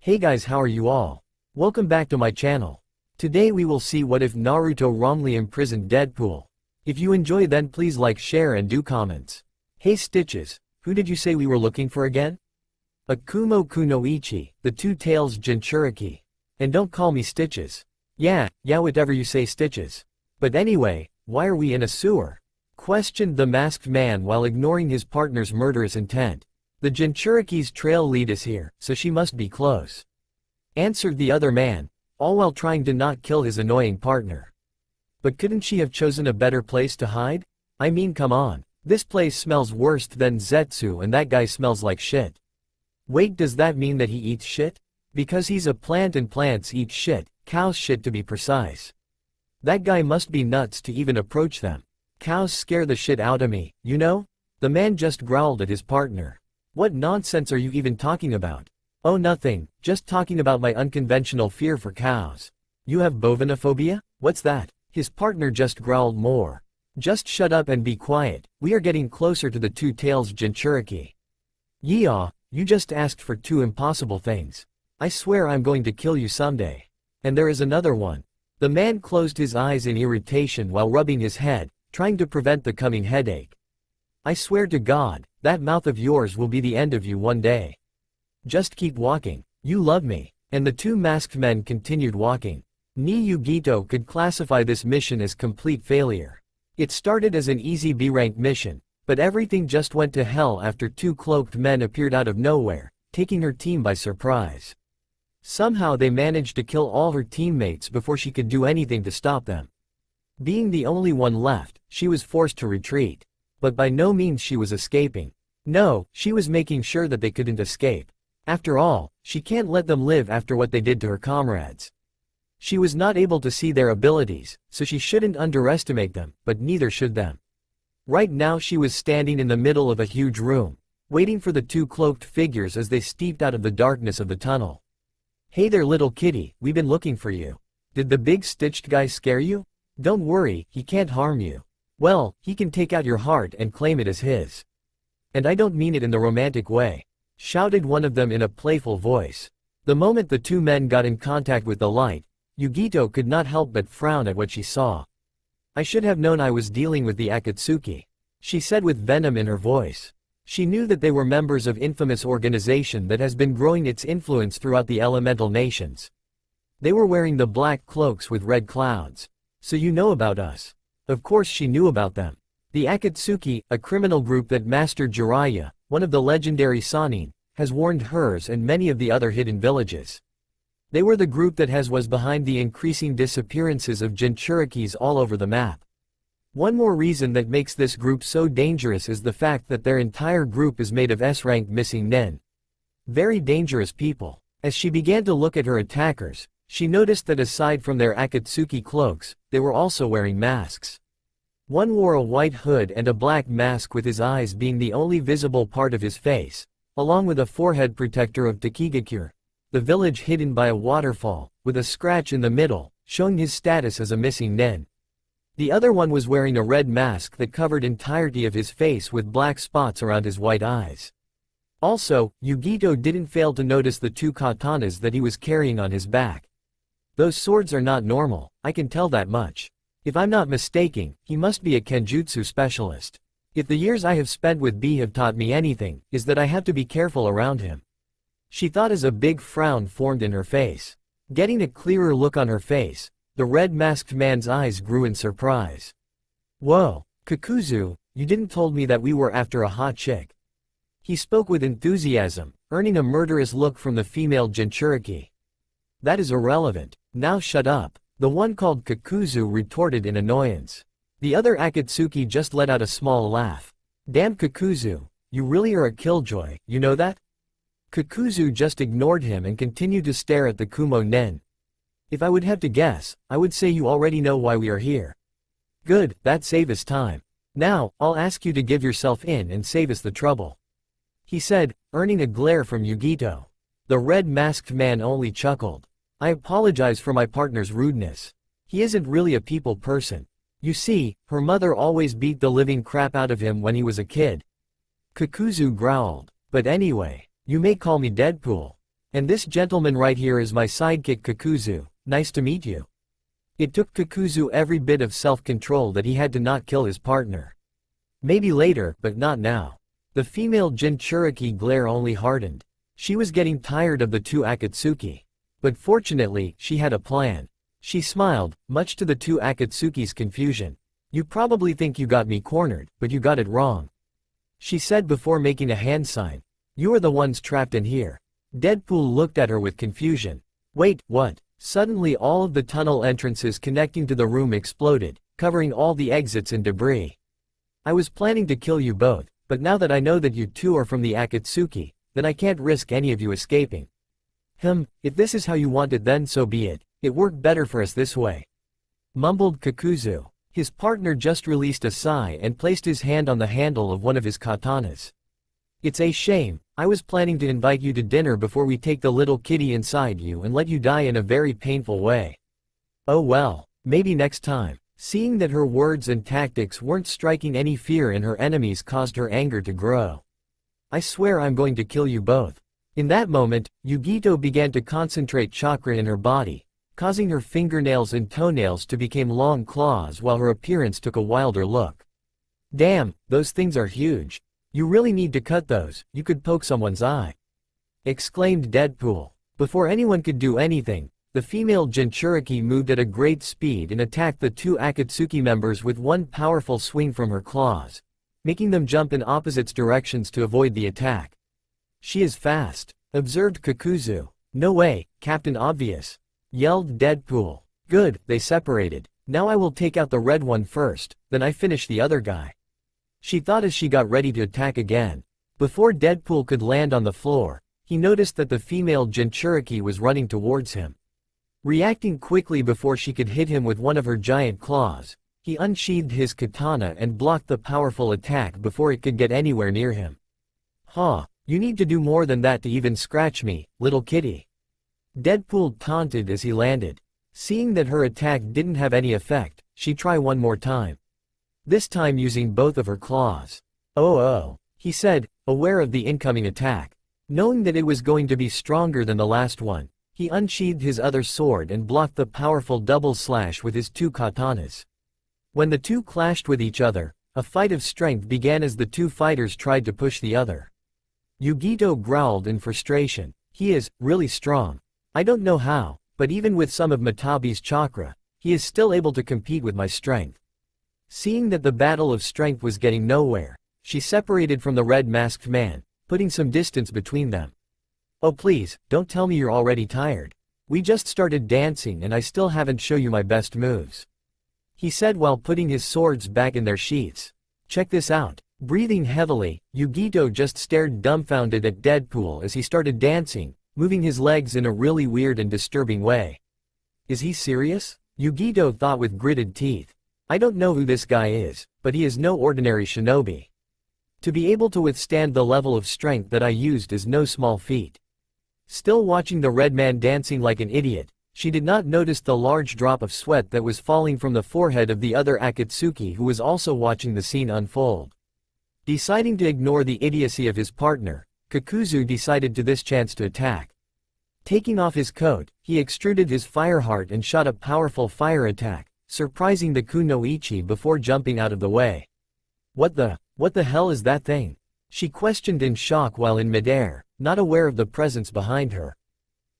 Hey guys, how are you all? Welcome back to my channel. Today we will see what if Naruto wrongly imprisoned Deadpool. If you enjoy, then please like, share and do comments. Hey Stitches, who did you say we were looking for again? Akumo Kunoichi, the Two Tails Jinchuriki. And don't call me Stitches. Yeah, whatever you say Stitches. But anyway, why are we in a sewer? Questioned the masked man while ignoring his partner's murderous intent. The Jinchuriki's trail lead is here, so she must be close. Answered the other man, all while trying to not kill his annoying partner. But couldn't she have chosen a better place to hide? I mean, come on. This place smells worse than Zetsu and that guy smells like shit. Wait, does that mean that he eats shit? Because he's a plant and plants eat shit, cow's shit to be precise. That guy must be nuts to even approach them. Cows scare the shit out of me, you know? The man just growled at his partner. What nonsense are you even talking about? Oh, nothing, just talking about my unconventional fear for cows. You have bovinophobia? What's that? His partner just growled more. Just shut up and be quiet, we are getting closer to the Two Tails Jinchuriki. Yeehaw, you just asked for two impossible things. I swear I'm going to kill you someday. And there is another one. The man closed his eyes in irritation while rubbing his head, trying to prevent the coming headache. I swear to God, that mouth of yours will be the end of you one day. Just keep walking, you love me. And the two masked men continued walking. Ni Yugito could classify this mission as complete failure. It started as an easy B-rank mission, but everything just went to hell after two cloaked men appeared out of nowhere, taking her team by surprise. Somehow they managed to kill all her teammates before she could do anything to stop them. Being the only one left, she was forced to retreat. But by no means she was escaping. No, she was making sure that they couldn't escape. After all, she can't let them live after what they did to her comrades. She was not able to see their abilities, so she shouldn't underestimate them, but neither should them. Right now she was standing in the middle of a huge room, waiting for the two cloaked figures as they stepped out of the darkness of the tunnel. Hey there little kitty, we've been looking for you. Did the big stitched guy scare you? Don't worry, he can't harm you. Well, he can take out your heart and claim it as his. And I don't mean it in the romantic way, shouted one of them in a playful voice. The moment the two men got in contact with the light, Yugito could not help but frown at what she saw. I should have known I was dealing with the Akatsuki, she said with venom in her voice. She knew that they were members of infamous organization that has been growing its influence throughout the elemental nations. They were wearing the black cloaks with red clouds. So you know about us. Of course she knew about them. The Akatsuki, a criminal group that Master Jiraiya, one of the legendary Sannin, has warned hers and many of the other hidden villages. They were the group that was behind the increasing disappearances of Jinchurikis all over the map. One more reason that makes this group so dangerous is the fact that their entire group is made of S-rank missing nin. Very dangerous people. As she began to look at her attackers, she noticed that aside from their Akatsuki cloaks, they were also wearing masks. One wore a white hood and a black mask with his eyes being the only visible part of his face, along with a forehead protector of Takigakure, the village hidden by a waterfall, with a scratch in the middle, showing his status as a missing nin. The other one was wearing a red mask that covered entirety of his face with black spots around his white eyes. Also, Yugito didn't fail to notice the two katanas that he was carrying on his back. Those swords are not normal, I can tell that much. If I'm not mistaken, he must be a kenjutsu specialist. If the years I have spent with B have taught me anything, is that I have to be careful around him. She thought as a big frown formed in her face. Getting a clearer look on her face, the red-masked man's eyes grew in surprise. Whoa, Kakuzu, you didn't told me that we were after a hot chick. He spoke with enthusiasm, earning a murderous look from the female Jinchuriki. That is irrelevant. Now shut up, the one called Kakuzu retorted in annoyance. The other Akatsuki just let out a small laugh. Damn Kakuzu, you really are a killjoy, you know that? Kakuzu just ignored him and continued to stare at the Kumo nin. If I would have to guess, I would say you already know why we are here. Good, that saves us time. Now, I'll ask you to give yourself in and save us the trouble. He said, earning a glare from Yugito. The red-masked man only chuckled. I apologize for my partner's rudeness. He isn't really a people person. You see, her mother always beat the living crap out of him when he was a kid. Kakuzu growled. But anyway, you may call me Deadpool. And this gentleman right here is my sidekick Kakuzu, nice to meet you. It took Kakuzu every bit of self-control that he had to not kill his partner. Maybe later, but not now. The female Jinchuriki glare only hardened. She was getting tired of the two Akatsuki. But fortunately, she had a plan. She smiled, much to the two Akatsuki's confusion. You probably think you got me cornered, but you got it wrong. She said before making a hand sign. You are the ones trapped in here. Deadpool looked at her with confusion. Wait, what? Suddenly all of the tunnel entrances connecting to the room exploded, covering all the exits in debris. I was planning to kill you both, but now that I know that you two are from the Akatsuki, then I can't risk any of you escaping. If this is how you want it then so be it. It worked better for us this way. Mumbled Kakuzu. His partner just released a sigh and placed his hand on the handle of one of his katanas. It's a shame. I was planning to invite you to dinner before we take the little kitty inside you and let you die in a very painful way. Oh well, maybe next time. Seeing that her words and tactics weren't striking any fear in her enemies caused her anger to grow. I swear I'm going to kill you both. In that moment, Yugito began to concentrate chakra in her body, causing her fingernails and toenails to become long claws while her appearance took a wilder look. Damn, those things are huge. You really need to cut those, you could poke someone's eye. Exclaimed Deadpool. Before anyone could do anything, the female Jinchuriki moved at a great speed and attacked the two Akatsuki members with one powerful swing from her claws, making them jump in opposite directions to avoid the attack. She is fast, observed Kakuzu. No way, Captain Obvious. Yelled Deadpool. Good, they separated. Now I will take out the red one first, then I finish the other guy. She thought as she got ready to attack again. Before Deadpool could land on the floor, he noticed that the female Jinchuriki was running towards him. Reacting quickly before she could hit him with one of her giant claws, he unsheathed his katana and blocked the powerful attack before it could get anywhere near him. Huh, you need to do more than that to even scratch me, little kitty. Deadpool taunted as he landed. Seeing that her attack didn't have any effect, she tried one more time. This time using both of her claws. Oh, he said, aware of the incoming attack. Knowing that it was going to be stronger than the last one, he unsheathed his other sword and blocked the powerful double slash with his two katanas. When the two clashed with each other, a fight of strength began as the two fighters tried to push the other. Yugito growled in frustration. He is really strong. I don't know how, but even with some of Matabi's chakra, he is still able to compete with my strength. Seeing that the battle of strength was getting nowhere, she separated from the red-masked man, putting some distance between them. Oh please, don't tell me you're already tired. We just started dancing and I still haven't shown you my best moves. He said while putting his swords back in their sheaths. Check this out. Breathing heavily, Yugito just stared dumbfounded at Deadpool as he started dancing, moving his legs in a really weird and disturbing way. Is he serious? Yugito thought with gritted teeth. I don't know who this guy is, but he is no ordinary shinobi. To be able to withstand the level of strength that I used is no small feat. Still watching the red man dancing like an idiot, she did not notice the large drop of sweat that was falling from the forehead of the other Akatsuki who was also watching the scene unfold. Deciding to ignore the idiocy of his partner, Kakuzu decided to this chance to attack. Taking off his coat, he extruded his fire heart and shot a powerful fire attack, surprising the kunoichi before jumping out of the way. What the hell is that thing? She questioned in shock while in midair, not aware of the presence behind her.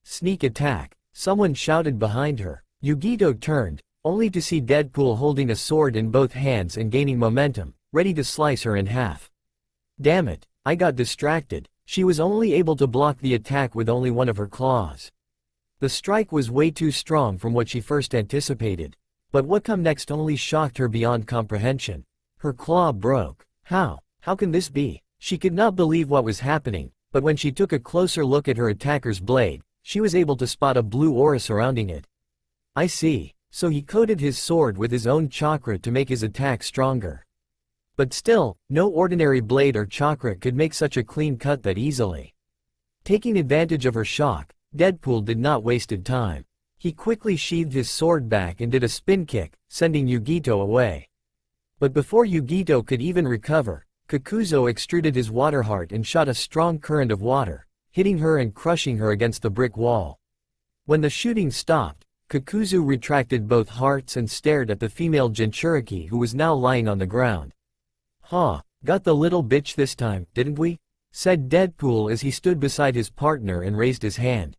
Sneak attack. Someone shouted behind her. Yugito turned, only to see Deadpool holding a sword in both hands and gaining momentum, ready to slice her in half. Damn it, I got distracted. She was only able to block the attack with only one of her claws. The strike was way too strong from what she first anticipated. But what come next only shocked her beyond comprehension. Her claw broke. How can this be? She could not believe what was happening, but when she took a closer look at her attacker's blade, she was able to spot a blue aura surrounding it. I see, so he coated his sword with his own chakra to make his attack stronger. But still, no ordinary blade or chakra could make such a clean cut that easily. Taking advantage of her shock, Deadpool did not waste time. He quickly sheathed his sword back and did a spin kick, sending Yugito away. But before Yugito could even recover, Kakuzu extruded his water heart and shot a strong current of water, hitting her and crushing her against the brick wall. When the shooting stopped, Kakuzu retracted both hearts and stared at the female Jinchuriki who was now lying on the ground. "Huh, got the little bitch this time, didn't we?" said Deadpool as he stood beside his partner and raised his hand.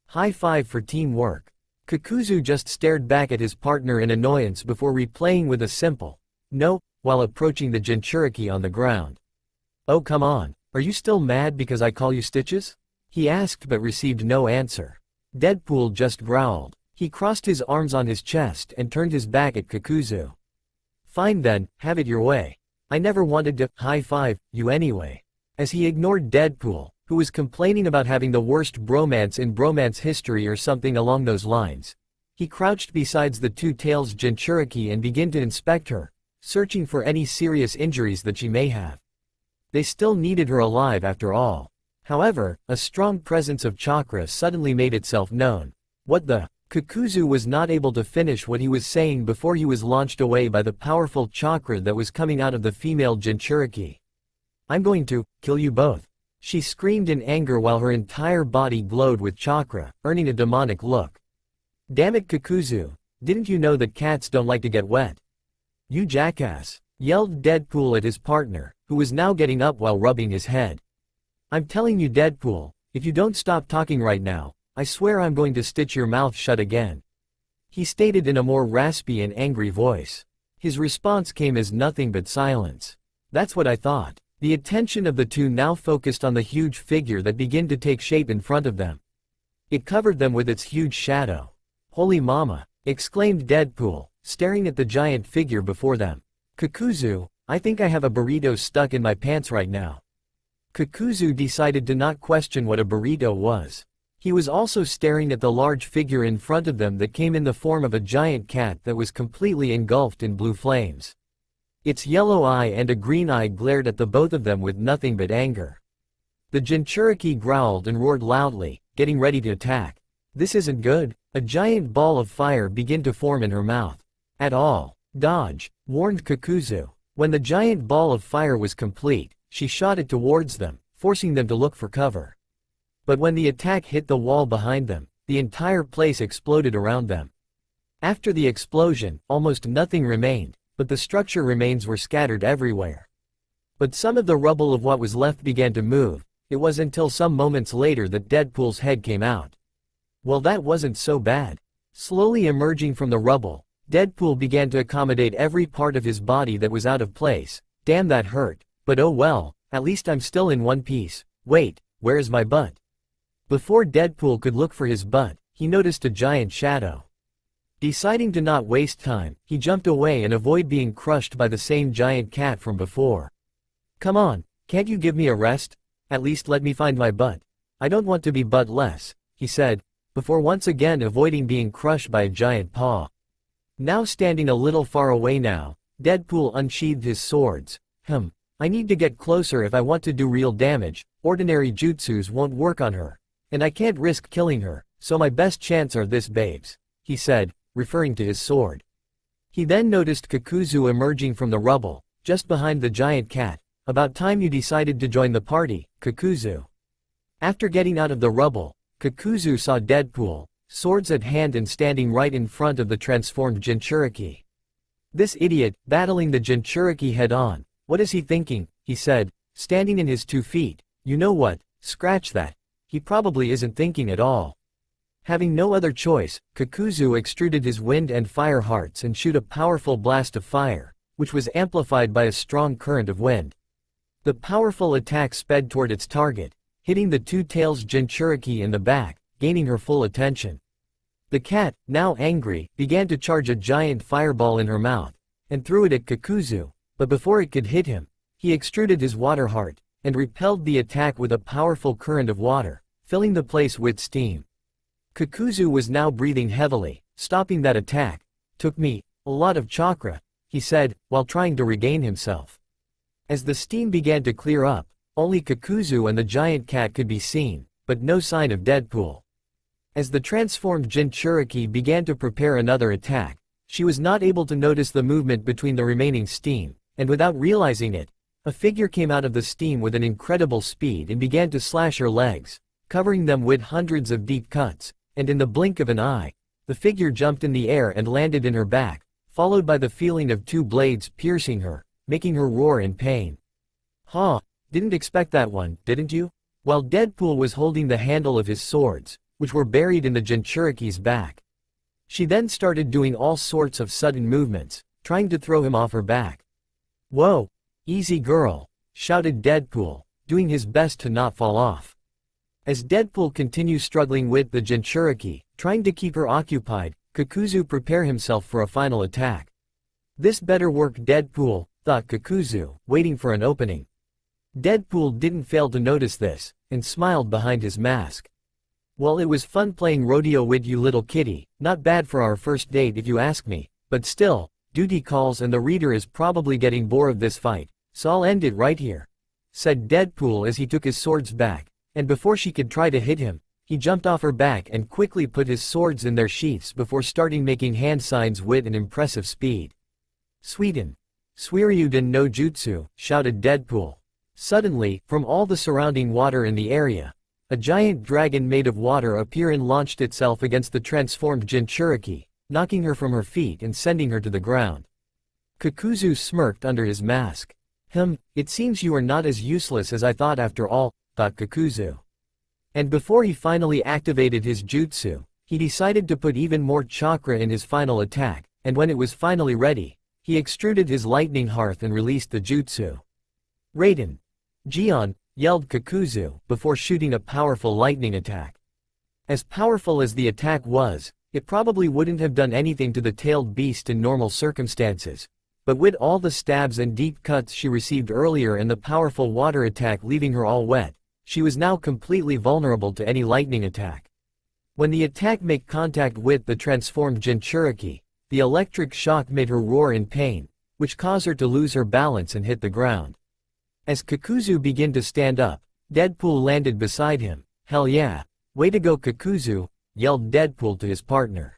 "High five for teamwork." Kakuzu just stared back at his partner in annoyance before replaying with a simple, "No," while approaching the Jinchuriki on the ground. "Oh come on, are you still mad because I call you Stitches?" he asked but received no answer. Deadpool just growled. He crossed his arms on his chest and turned his back at Kakuzu. "Fine then, have it your way. I never wanted to high-five you anyway." As he ignored Deadpool, who was complaining about having the worst bromance in bromance history or something along those lines, he crouched beside the Two-Tails Jinchuriki and began to inspect her, searching for any serious injuries that she may have. They still needed her alive after all. However, a strong presence of chakra suddenly made itself known. What the? Kakuzu was not able to finish what he was saying before he was launched away by the powerful chakra that was coming out of the female Jinchuriki. "I'm going to kill you both," she screamed in anger while her entire body glowed with chakra, earning a demonic look. "Damn it Kakuzu, didn't you know that cats don't like to get wet? You jackass," yelled Deadpool at his partner, who was now getting up while rubbing his head. "I'm telling you Deadpool, if you don't stop talking right now, I swear I'm going to stitch your mouth shut again," he stated in a more raspy and angry voice. His response came as nothing but silence. "That's what I thought." The attention of the two now focused on the huge figure that began to take shape in front of them. It covered them with its huge shadow. "Holy mama," exclaimed Deadpool, staring at the giant figure before them. "Kakuzu, I think I have a burrito stuck in my pants right now." Kakuzu decided to not question what a burrito was. He was also staring at the large figure in front of them that came in the form of a giant cat that was completely engulfed in blue flames. Its yellow eye and a green eye glared at the both of them with nothing but anger. The Jinchuriki growled and roared loudly, getting ready to attack. "This isn't good." A giant ball of fire began to form in her mouth. "At all. Dodge," warned Kakuzu. When the giant ball of fire was complete, she shot it towards them, forcing them to look for cover. But when the attack hit the wall behind them, the entire place exploded around them. After the explosion, almost nothing remained, but the structure remains were scattered everywhere. But some of the rubble of what was left began to move. It was until some moments later that Deadpool's head came out. Well, that wasn't so bad. Slowly emerging from the rubble, Deadpool began to accommodate every part of his body that was out of place. "Damn, that hurt, but oh well, at least I'm still in one piece. Wait, where is my butt?" Before Deadpool could look for his butt, he noticed a giant shadow. Deciding to not waste time, he jumped away and avoid being crushed by the same giant cat from before. "Come on, can't you give me a rest? At least let me find my butt. I don't want to be buttless," he said, before once again avoiding being crushed by a giant paw. Now standing a little far away now, Deadpool unsheathed his swords. I need to get closer if I want to do real damage. Ordinary jutsus won't work on her. And I can't risk killing her, so my best chance are this babes," he said, referring to his sword. He then noticed Kakuzu emerging from the rubble, just behind the giant cat. "About time you decided to join the party, Kakuzu." After getting out of the rubble, Kakuzu saw Deadpool, swords at hand and standing right in front of the transformed Jinchuriki. "This idiot, battling the Jinchuriki head-on. What is he thinking?" he said, standing in his 2 feet. "You know what, scratch that. He probably isn't thinking at all." Having no other choice, Kakuzu extruded his wind and fire hearts and shoot a powerful blast of fire, which was amplified by a strong current of wind. The powerful attack sped toward its target, hitting the Two-Tails Jinchuriki in the back, gaining her full attention. The cat, now angry, began to charge a giant fireball in her mouth, and threw it at Kakuzu, but before it could hit him, he extruded his water heart, and repelled the attack with a powerful current of water, filling the place with steam. Kakuzu was now breathing heavily. "Stopping that attack took me a lot of chakra," he said, while trying to regain himself. As the steam began to clear up, only Kakuzu and the giant cat could be seen, but no sign of Deadpool. As the transformed Jinchuriki began to prepare another attack, she was not able to notice the movement between the remaining steam, and without realizing it, a figure came out of the steam with an incredible speed and began to slash her legs, covering them with hundreds of deep cuts, and in the blink of an eye, the figure jumped in the air and landed in her back, followed by the feeling of two blades piercing her, making her roar in pain. "Huh, didn't expect that one, didn't you?" While Deadpool was holding the handle of his swords, which were buried in the Jinchuriki's back. She then started doing all sorts of sudden movements, trying to throw him off her back. "Whoa, easy girl," shouted Deadpool, doing his best to not fall off. As Deadpool continues struggling with the Jinchuriki, trying to keep her occupied, Kakuzu prepare himself for a final attack. "This better work, Deadpool," thought Kakuzu, waiting for an opening. Deadpool didn't fail to notice this, and smiled behind his mask. "Well, it was fun playing rodeo with you, little kitty, not bad for our first date if you ask me, but still, duty calls and the reader is probably getting bored of this fight, so I'll end it right here," said Deadpool as he took his swords back, and before she could try to hit him, he jumped off her back and quickly put his swords in their sheaths before starting making hand signs with an impressive speed. "Suiden! Suiryuden no Jutsu!" shouted Deadpool. Suddenly, from all the surrounding water in the area, a giant dragon made of water appeared and launched itself against the transformed Jinchuriki, knocking her from her feet and sending her to the ground. Kakuzu smirked under his mask. It seems you are not as useless as I thought after all," thought Kakuzu. And before he finally activated his jutsu, he decided to put even more chakra in his final attack, and when it was finally ready, he extruded his lightning hearth and released the jutsu. "Raiden! Gion!" yelled Kakuzu, before shooting a powerful lightning attack. As powerful as the attack was, it probably wouldn't have done anything to the tailed beast in normal circumstances, but with all the stabs and deep cuts she received earlier and the powerful water attack leaving her all wet, she was now completely vulnerable to any lightning attack. When the attack made contact with the transformed Jinchuriki, the electric shock made her roar in pain, which caused her to lose her balance and hit the ground. As Kakuzu began to stand up, Deadpool landed beside him. "Hell yeah, way to go, Kakuzu," yelled Deadpool to his partner.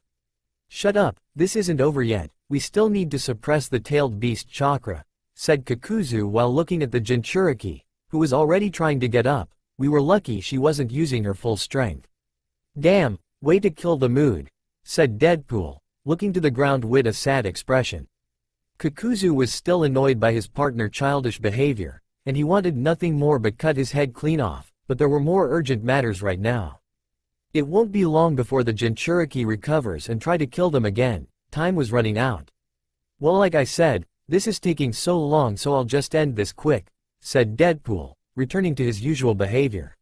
"Shut up, this isn't over yet, we still need to suppress the tailed beast chakra," said Kakuzu while looking at the Jinchuriki, who was already trying to get up. "We were lucky she wasn't using her full strength." "Damn, way to kill the mood," said Deadpool, looking to the ground with a sad expression. Kakuzu was still annoyed by his partner's childish behavior, and he wanted nothing more but cut his head clean off, but there were more urgent matters right now. It won't be long before the Jinchuriki recovers and try to kill them again. Time was running out. "Well, like I said, this is taking so long, so I'll just end this quick," said Deadpool, returning to his usual behavior.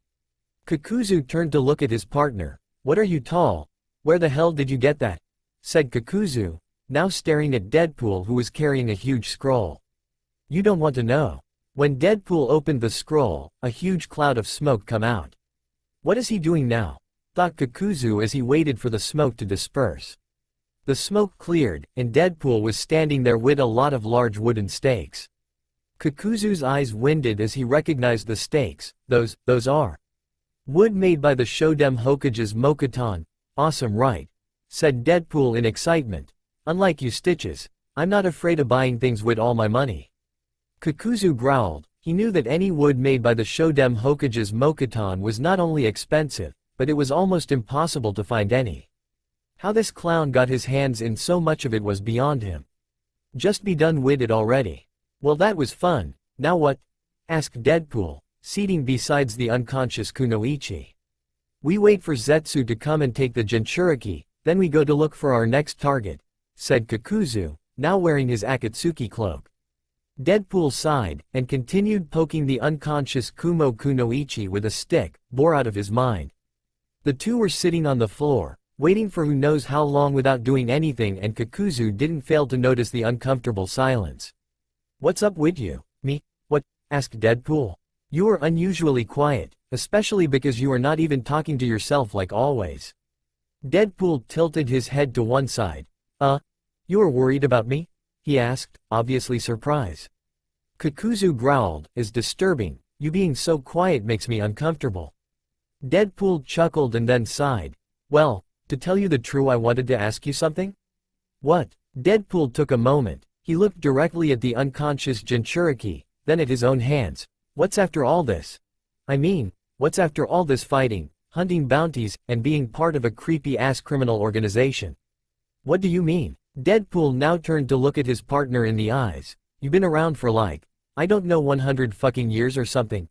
Kakuzu turned to look at his partner. "What are you tall? Where the hell did you get that?" said Kakuzu, now staring at Deadpool, who was carrying a huge scroll. "You don't want to know." When Deadpool opened the scroll, a huge cloud of smoke came out. "What is he doing now?" thought Kakuzu as he waited for the smoke to disperse. The smoke cleared, and Deadpool was standing there with a lot of large wooden stakes. Kakuzu's eyes winded as he recognized the stakes. Those are wood made by the Shodem Hokage's Mokuton." "Awesome, right?" said Deadpool in excitement. "Unlike you Stitches, I'm not afraid of buying things with all my money." Kakuzu growled. He knew that any wood made by the Shodem Hokage's Mokuton was not only expensive, but it was almost impossible to find any. How this clown got his hands in so much of it was beyond him. Just be done with it already. "Well, that was fun, now what?" asked Deadpool, seating beside the unconscious Kunoichi. "We wait for Zetsu to come and take the Jinchuriki, then we go to look for our next target," said Kakuzu, now wearing his Akatsuki cloak. Deadpool sighed, and continued poking the unconscious Kumo Kunoichi with a stick, bore out of his mind. The two were sitting on the floor, waiting for who knows how long without doing anything, and Kakuzu didn't fail to notice the uncomfortable silence. "What's up with you?" "Me? What?" asked Deadpool. "You are unusually quiet, especially because you are not even talking to yourself like always." Deadpool tilted his head to one side. You are worried about me?" he asked, obviously surprised. Kakuzu growled, "Is disturbing, you being so quiet makes me uncomfortable." Deadpool chuckled and then sighed. "Well, to tell you the truth, I wanted to ask you something." "What?" Deadpool took a moment. He looked directly at the unconscious Jinchuriki, then at his own hands. "What's after all this? I mean, what's after all this fighting? hunting bounties, and being part of a creepy-ass criminal organization. What do you mean? Deadpool now turned to look at his partner in the eyes. You've been around for like, I don't know, 100 fucking years or something.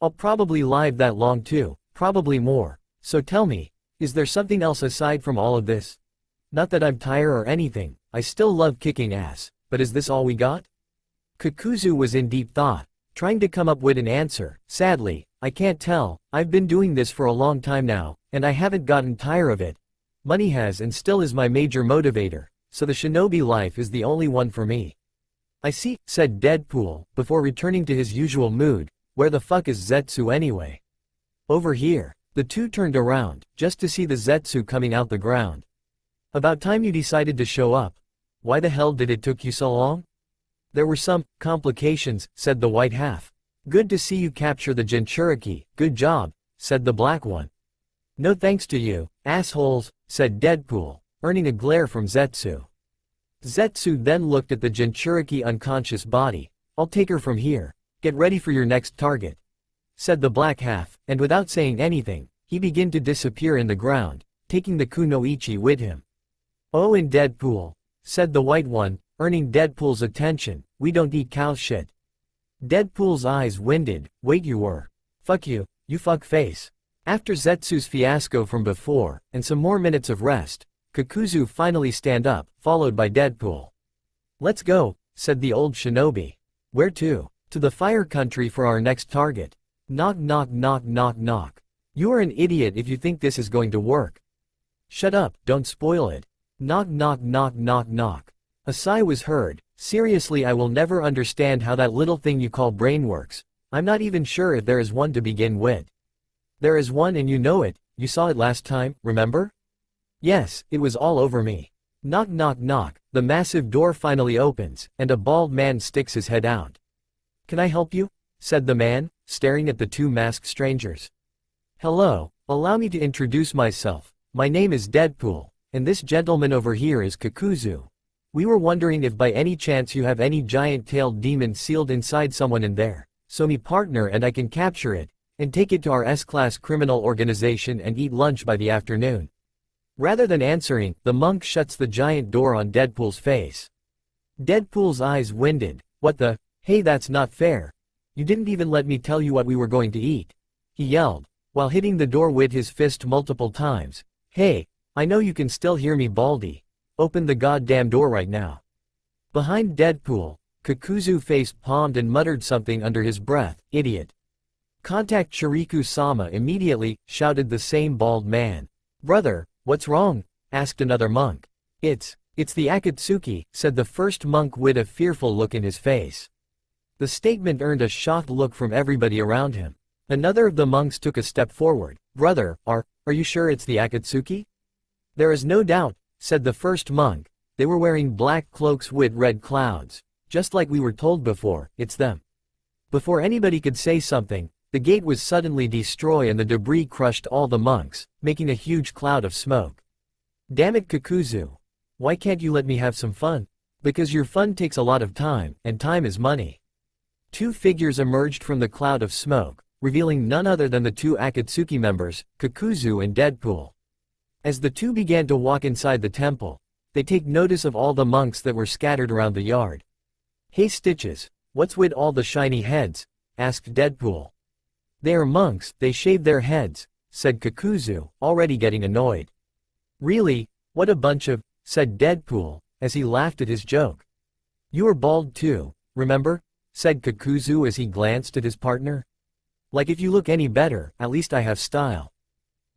I'll probably live that long too, probably more. So tell me, is there something else aside from all of this? Not that I'm tired or anything, I still love kicking ass, but is this all we got? Kakuzu was in deep thought, trying to come up with an answer. Sadly, I can't tell, I've been doing this for a long time now, and I haven't gotten tired of it. Money has and still is my major motivator, so the shinobi life is the only one for me. I see, said Deadpool, before returning to his usual mood. Where the fuck is Zetsu anyway? Over here. The two turned around, just to see the Zetsu coming out the ground. About time you decided to show up. Why the hell did it took you so long? There were some complications, said the white half. Good to see you capture the Jinchuriki, good job, said the black one. No thanks to you, assholes, said Deadpool, earning a glare from Zetsu. Zetsu then looked at the Jinchuriki unconscious body. I'll take her from here. Get ready for your next target, said the black half, and without saying anything, he began to disappear in the ground, taking the kunoichi with him. Oh, in Deadpool, said the white one, earning Deadpool's attention, we don't eat cow shit. Deadpool's eyes winded, wait you were. Fuck you, you fuck face. After Zetsu's fiasco from before, and some more minutes of rest, Kakuzu finally stand up, followed by Deadpool. Let's go, said the old shinobi. Where to? To the fire country for our next target. Knock knock knock knock knock. You are an idiot if you think this is going to work. Shut up, don't spoil it. Knock knock knock knock knock. A sigh was heard. Seriously, I will never understand how that little thing you call brain works. I'm not even sure if there is one to begin with. There is one and you know it, you saw it last time, remember? Yes, it was all over me. Knock knock knock, the massive door finally opens, and a bald man sticks his head out. Can I help you? Said the man, staring at the two masked strangers. Hello, allow me to introduce myself. My name is Deadpool, and this gentleman over here is Kakuzu. We were wondering if by any chance you have any giant-tailed demon sealed inside someone in there, so me partner and I can capture it, and take it to our S-class criminal organization and eat lunch by the afternoon. Rather than answering, the monk shuts the giant door on Deadpool's face. Deadpool's eyes winded. What the? Hey, that's not fair. You didn't even let me tell you what we were going to eat. He yelled, while hitting the door with his fist multiple times. Hey, I know you can still hear me, Baldy. Open the goddamn door right now. Behind Deadpool, Kakuzu face-palmed and muttered something under his breath. Idiot. Contact Shiriku-sama immediately, shouted the same bald man. Brother, what's wrong? Asked another monk. It's the Akatsuki, said the first monk with a fearful look in his face. The statement earned a shocked look from everybody around him. Another of the monks took a step forward. Brother, are you sure it's the Akatsuki? There is no doubt, said the first monk. They were wearing black cloaks with red clouds. Just like we were told before, it's them. Before anybody could say something, the gate was suddenly destroyed and the debris crushed all the monks, making a huge cloud of smoke. Damn it, Kakuzu. Why can't you let me have some fun? Because your fun takes a lot of time, and time is money. Two figures emerged from the cloud of smoke, revealing none other than the two Akatsuki members, Kakuzu and Deadpool. As the two began to walk inside the temple, they take notice of all the monks that were scattered around the yard. Hey Stitches, what's with all the shiny heads? Asked Deadpool. They are monks, they shave their heads, said Kakuzu, already getting annoyed. Really, what a bunch of, said Deadpool, as he laughed at his joke. You are bald too, remember? Said Kakuzu as he glanced at his partner. Like if you look any better, at least I have style.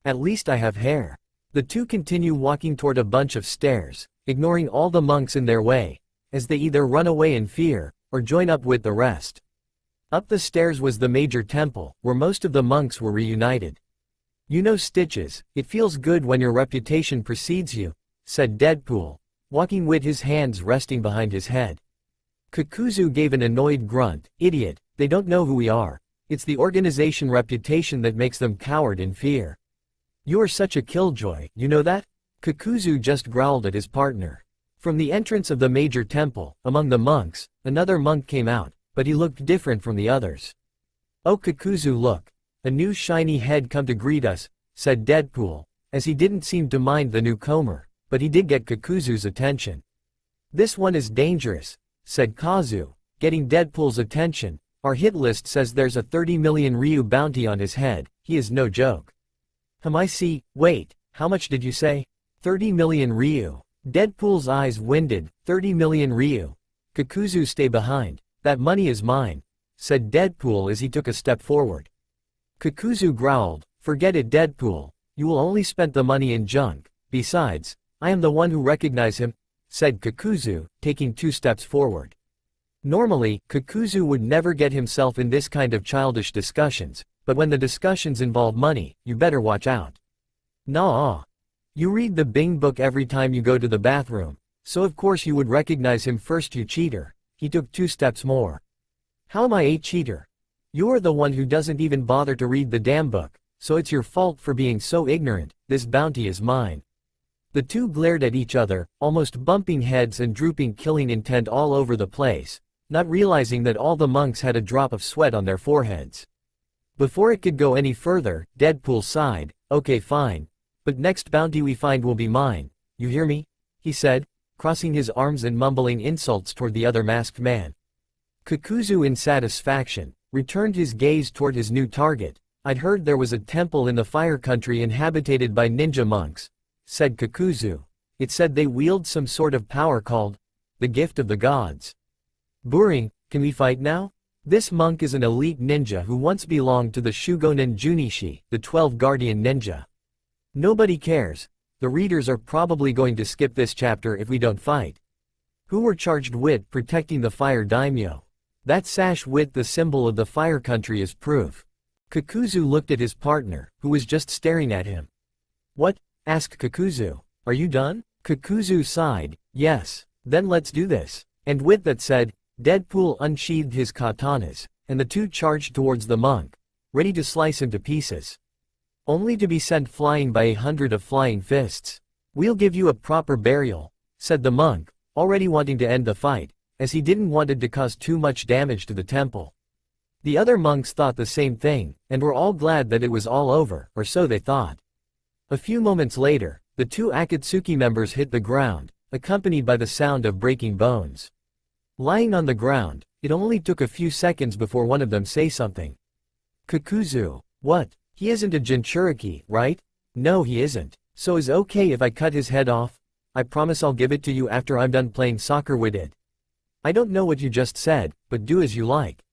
At least I have hair. The two continue walking toward a bunch of stairs, ignoring all the monks in their way, as they either run away in fear, or join up with the rest. Up the stairs was the major temple, where most of the monks were reunited. You know Stitches, it feels good when your reputation precedes you, said Deadpool, walking with his hands resting behind his head. Kakuzu gave an annoyed grunt. Idiot, they don't know who we are. It's the organization reputation that makes them coward in fear. You are such a killjoy, you know that? Kakuzu just growled at his partner. From the entrance of the major temple, among the monks, another monk came out, but he looked different from the others. Oh Kakuzu, look. A new shiny head come to greet us, said Deadpool, as he didn't seem to mind the newcomer, but he did get Kakuzu's attention. This one is dangerous, said Kazu, getting Deadpool's attention. Our hit list says there's a 30 million Ryu bounty on his head, he is no joke. I see, wait, how much did you say? 30 million Ryu. Deadpool's eyes winded, 30 million Ryu. Kakuzu, stay behind, that money is mine, said Deadpool as he took a step forward. Kakuzu growled, forget it Deadpool, you will only spend the money in junk, besides, I am the one who recognize him, said Kakuzu, taking 2 steps forward. Normally, Kakuzu would never get himself in this kind of childish discussions, but when the discussions involve money, you better watch out. Nah. You read the Bing book every time you go to the bathroom, so of course you would recognize him first, you cheater. He took 2 steps more. How am I a cheater? You're the one who doesn't even bother to read the damn book, so it's your fault for being so ignorant. This bounty is mine. The two glared at each other, almost bumping heads and drooping killing intent all over the place, not realizing that all the monks had a drop of sweat on their foreheads. Before it could go any further, Deadpool sighed, okay fine, but next bounty we find will be mine, you hear me? He said, crossing his arms and mumbling insults toward the other masked man. Kakuzu, in satisfaction, returned his gaze toward his new target. I'd heard there was a temple in the Fire Country inhabited by ninja monks, said Kakuzu. It said they wield some sort of power called the gift of the gods. Boring, can we fight now? This monk is an elite ninja who once belonged to the Shugonen Junishi, the 12 guardian ninja. Nobody cares. The readers are probably going to skip this chapter if we don't fight. Who were charged with protecting the fire daimyo? That sash with the symbol of the Fire Country is proof. Kakuzu looked at his partner, who was just staring at him. What? Asked Kakuzu. Are you done? Kakuzu sighed. Yes. Then let's do this. And with that said, Deadpool unsheathed his katanas, and the two charged towards the monk, ready to slice him to pieces. Only to be sent flying by 100 of flying fists. We'll give you a proper burial, said the monk, already wanting to end the fight, as he didn't want it to cause too much damage to the temple. The other monks thought the same thing, and were all glad that it was all over, or so they thought. A few moments later, the 2 Akatsuki members hit the ground, accompanied by the sound of breaking bones. Lying on the ground, it only took a few seconds before one of them say something. Kakuzu, what? He isn't a Jinchuriki, right? No, he isn't. So is okay if I cut his head off? I promise I'll give it to you after I'm done playing soccer with it. I don't know what you just said, but do as you like.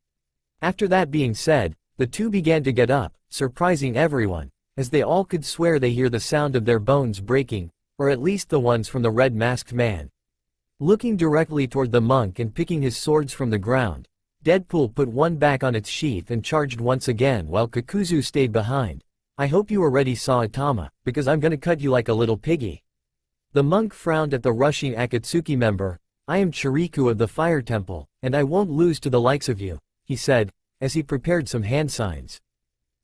After that being said, the two began to get up, surprising everyone, as they all could swear they hear the sound of their bones breaking, or at least the ones from the red masked man. Looking directly toward the monk and picking his swords from the ground, Deadpool put one back on its sheath and charged once again while Kakuzu stayed behind. I hope you are ready, Saitama, because I'm gonna cut you like a little piggy. The monk frowned at the rushing Akatsuki member. I am Chiriku of the Fire Temple, and I won't lose to the likes of you, he said, as he prepared some hand signs.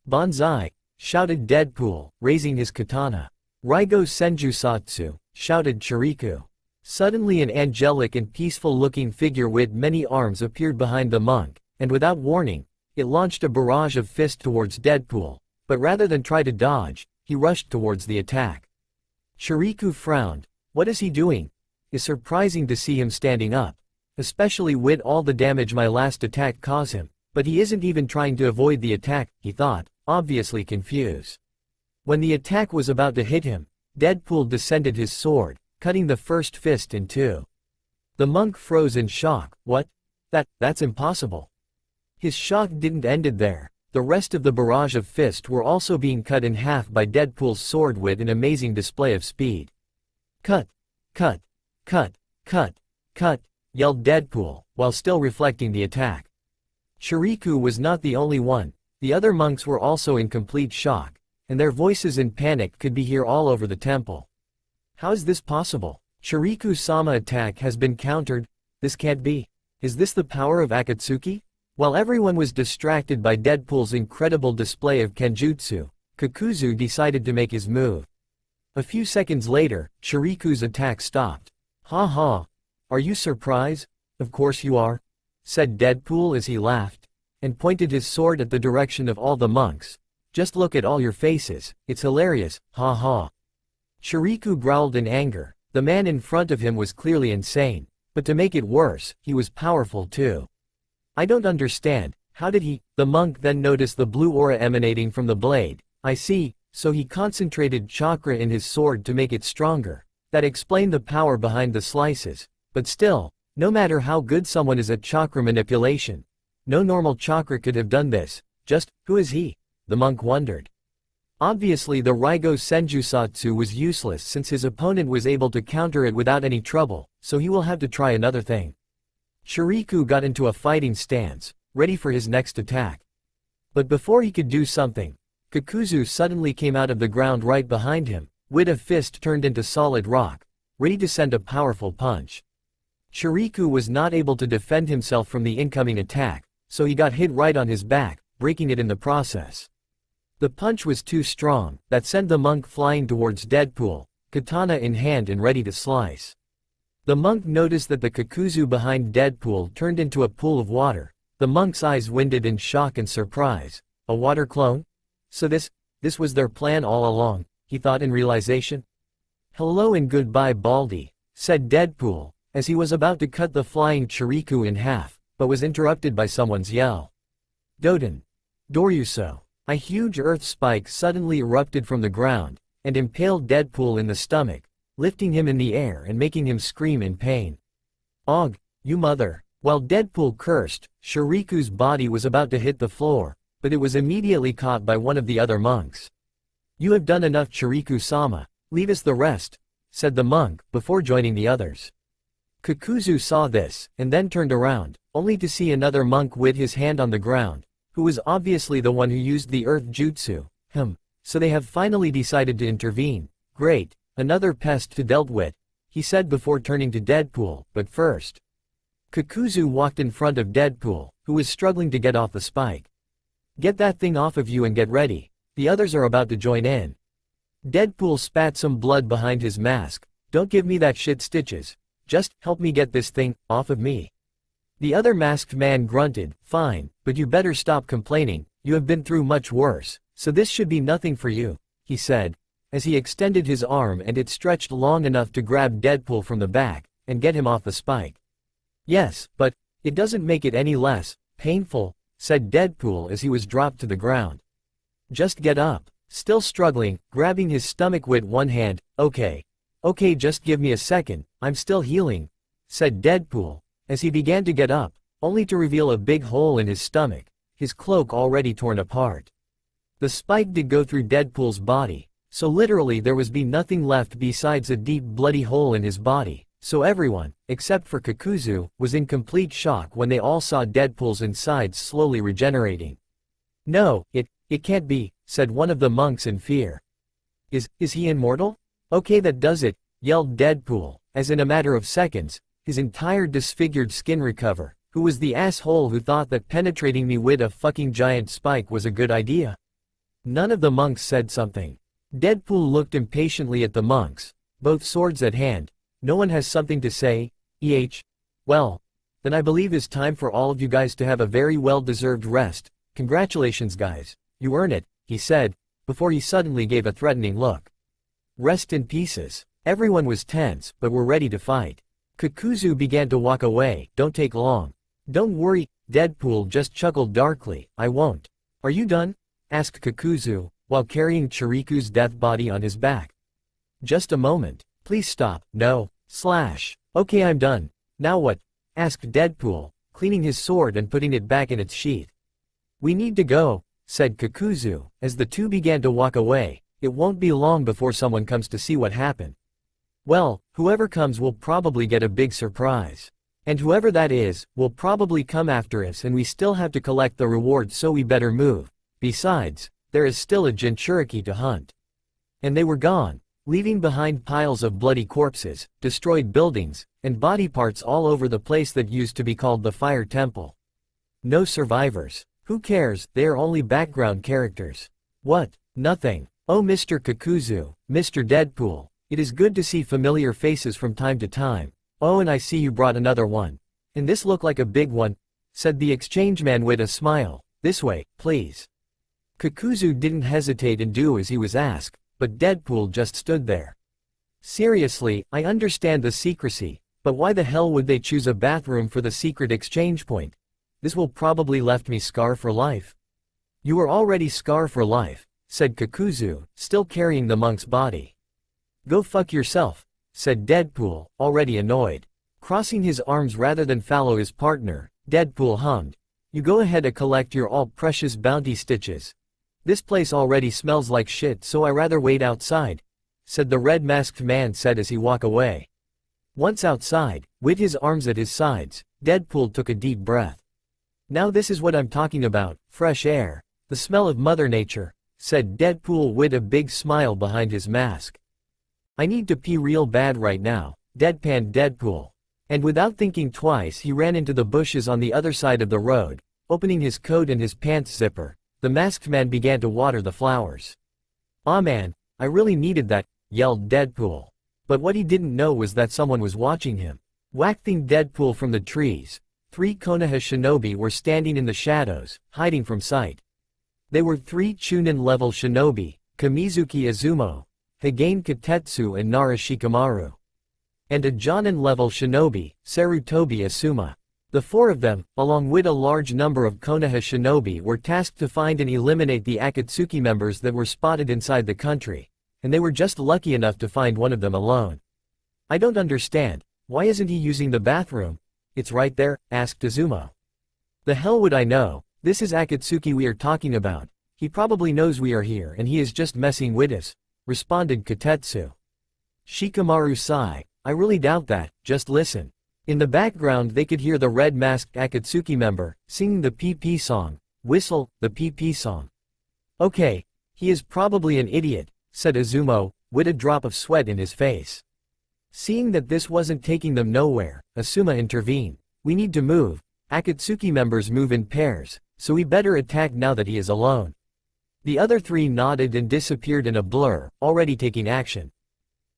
Banzai, shouted Deadpool, raising his katana. Raigo Senjusatsu, shouted Chiriku. Suddenly an angelic and peaceful-looking figure with many arms appeared behind the monk, and without warning, it launched a barrage of fists towards Deadpool, but rather than try to dodge, he rushed towards the attack. Chiriku frowned. What is he doing? It's surprising to see him standing up, especially with all the damage my last attack caused him, but he isn't even trying to avoid the attack, he thought, obviously confused. When the attack was about to hit him, Deadpool descended his sword, cutting the first fist in 2. The monk froze in shock. What? That's impossible. His shock didn't end there. The rest of the barrage of fists were also being cut in half by Deadpool's sword with an amazing display of speed. Cut! Cut! Cut! Cut! Cut! Yelled Deadpool, while still reflecting the attack. Chiriku was not the only one. The other monks were also in complete shock, and their voices in panic could be heard all over the temple. How is this possible? Chiriku-sama attack has been countered. This can't be. Is this the power of Akatsuki? While everyone was distracted by Deadpool's incredible display of Kenjutsu, Kakuzu decided to make his move. A few seconds later, Chiriku's attack stopped. Ha ha. Are you surprised? Of course you are, said Deadpool as he laughed, and pointed his sword at the direction of all the monks. Just look at all your faces, it's hilarious, ha ha. Shiriku growled in anger. The man in front of him was clearly insane. But to make it worse, he was powerful too. I don't understand, how did he? The monk then noticed the blue aura emanating from the blade. I see, so he concentrated chakra in his sword to make it stronger. That explained the power behind the slices. But still, no matter how good someone is at chakra manipulation, no normal chakra could have done this. Just, who is he? The monk wondered. Obviously the Raigo Senjutsu was useless since his opponent was able to counter it without any trouble, so he will have to try another thing. Shiriku got into a fighting stance, ready for his next attack. But before he could do something, Kakuzu suddenly came out of the ground right behind him, with a fist turned into solid rock, ready to send a powerful punch. Shiriku was not able to defend himself from the incoming attack, so he got hit right on his back, breaking it in the process. The punch was too strong, that sent the monk flying towards Deadpool, katana in hand and ready to slice. The monk noticed that the Kakuzu behind Deadpool turned into a pool of water. The monk's eyes winded in shock and surprise. A water clone? So this was their plan all along, he thought in realization. Hello and goodbye Baldy, said Deadpool, as he was about to cut the flying Shiriku in half, but was interrupted by someone's yell. Doden. Doryuso. A huge earth spike suddenly erupted from the ground, and impaled Deadpool in the stomach, lifting him in the air and making him scream in pain. Og, you mother! While Deadpool cursed, Shiriku's body was about to hit the floor, but it was immediately caught by one of the other monks. You have done enough Shiriku-sama, leave us the rest, said the monk, before joining the others. Kakuzu saw this, and then turned around, only to see another monk with his hand on the ground, who was obviously the one who used the earth jutsu. So they have finally decided to intervene. Great, another pest to dealt with, he said before turning to Deadpool, but first. Kakuzu walked in front of Deadpool, who was struggling to get off the spike. Get that thing off of you and get ready, the others are about to join in. Deadpool spat some blood behind his mask. Don't give me that shit Stitches, just help me get this thing off of me. The other masked man grunted, fine, but you better stop complaining, you have been through much worse, so this should be nothing for you, he said, as he extended his arm and it stretched long enough to grab Deadpool from the back, and get him off the spike. Yes, but, it doesn't make it any less painful, said Deadpool as he was dropped to the ground. Just get up, still struggling, grabbing his stomach with one hand. Okay, just give me a second, I'm still healing, said Deadpool, as he began to get up, only to reveal a big hole in his stomach, his cloak already torn apart. The spike did go through Deadpool's body, so literally there was nothing left besides a deep bloody hole in his body, so everyone, except for Kakuzu, was in complete shock when they all saw Deadpool's insides slowly regenerating. No, it can't be, said one of the monks in fear. Is he immortal? Okay, that does it, yelled Deadpool, as in a matter of seconds, his entire disfigured skin recover. Who was the asshole who thought that penetrating me with a fucking giant spike was a good idea? None of the monks said something. Deadpool looked impatiently at the monks, both swords at hand. No one has something to say, Well, then I believe it's time for all of you guys to have a very well-deserved rest. Congratulations guys, you earn it, he said, before he suddenly gave a threatening look. Rest in pieces. Everyone was tense, but were ready to fight. Kakuzu began to walk away. Don't take long. Don't worry, Deadpool just chuckled darkly. I won't. Are you done? Asked Kakuzu, while carrying Chiriku's death body on his back. Just a moment. Please stop. No. Okay, I'm done. Now what? Asked Deadpool, cleaning his sword and putting it back in its sheath. We need to go, said Kakuzu, as the two began to walk away. It won't be long before someone comes to see what happened. Well, whoever comes will probably get a big surprise. And whoever that is, will probably come after us and we still have to collect the reward, so we better move. Besides, there is still a Jinchuriki to hunt. And they were gone, leaving behind piles of bloody corpses, destroyed buildings, and body parts all over the place that used to be called the Fire Temple. No survivors. Who cares, they are only background characters. What? Nothing. Oh Mr. Kakuzu, Mr. Deadpool. It is good to see familiar faces from time to time. Oh, and I see you brought another one. And this look like a big one, said the exchange man with a smile. This way, please. Kakuzu didn't hesitate and do as he was asked, but Deadpool just stood there. Seriously, I understand the secrecy, but why the hell would they choose a bathroom for the secret exchange point? This will probably left me scar for life. You are already scar for life, said Kakuzu, still carrying the monk's body. Go fuck yourself, said Deadpool, already annoyed. Crossing his arms rather than follow his partner, Deadpool hummed. You go ahead and collect your all precious bounty stitches. This place already smells like shit, so I rather wait outside, said the red-masked man said as he walked away. Once outside, with his arms at his sides, Deadpool took a deep breath. Now this is what I'm talking about, fresh air, the smell of Mother Nature, said Deadpool with a big smile behind his mask. I need to pee real bad right now, deadpanned Deadpool. And without thinking twice he ran into the bushes on the other side of the road, opening his coat and his pants zipper. The masked man began to water the flowers. Aw man, I really needed that, yelled Deadpool. But what he didn't know was that someone was watching him. Whacking Deadpool from the trees, 3 Konoha shinobi were standing in the shadows, hiding from sight. They were 3 Chunin-level shinobi, Kamizuki Izumo, Higane Katetsu and Nara Shikamaru. And a Jonin-level shinobi, Sarutobi Asuma. The 4 of them, along with a large number of Konoha shinobi, were tasked to find and eliminate the Akatsuki members that were spotted inside the country, and they were just lucky enough to find one of them alone. I don't understand, why isn't he using the bathroom? It's right there, asked Izumo. The hell would I know, this is Akatsuki we are talking about, he probably knows we are here and he is just messing with us, responded Katetsu. Shikamaru sighed. I really doubt that, just listen. In the background they could hear the red-masked Akatsuki member, singing the PP song. Whistle, the PP song. Okay, he is probably an idiot, said Izumo, with a drop of sweat in his face. Seeing that this wasn't taking them nowhere, Asuma intervened. We need to move. Akatsuki members move in pairs, so we better attack now that he is alone. The other 3 nodded and disappeared in a blur, already taking action.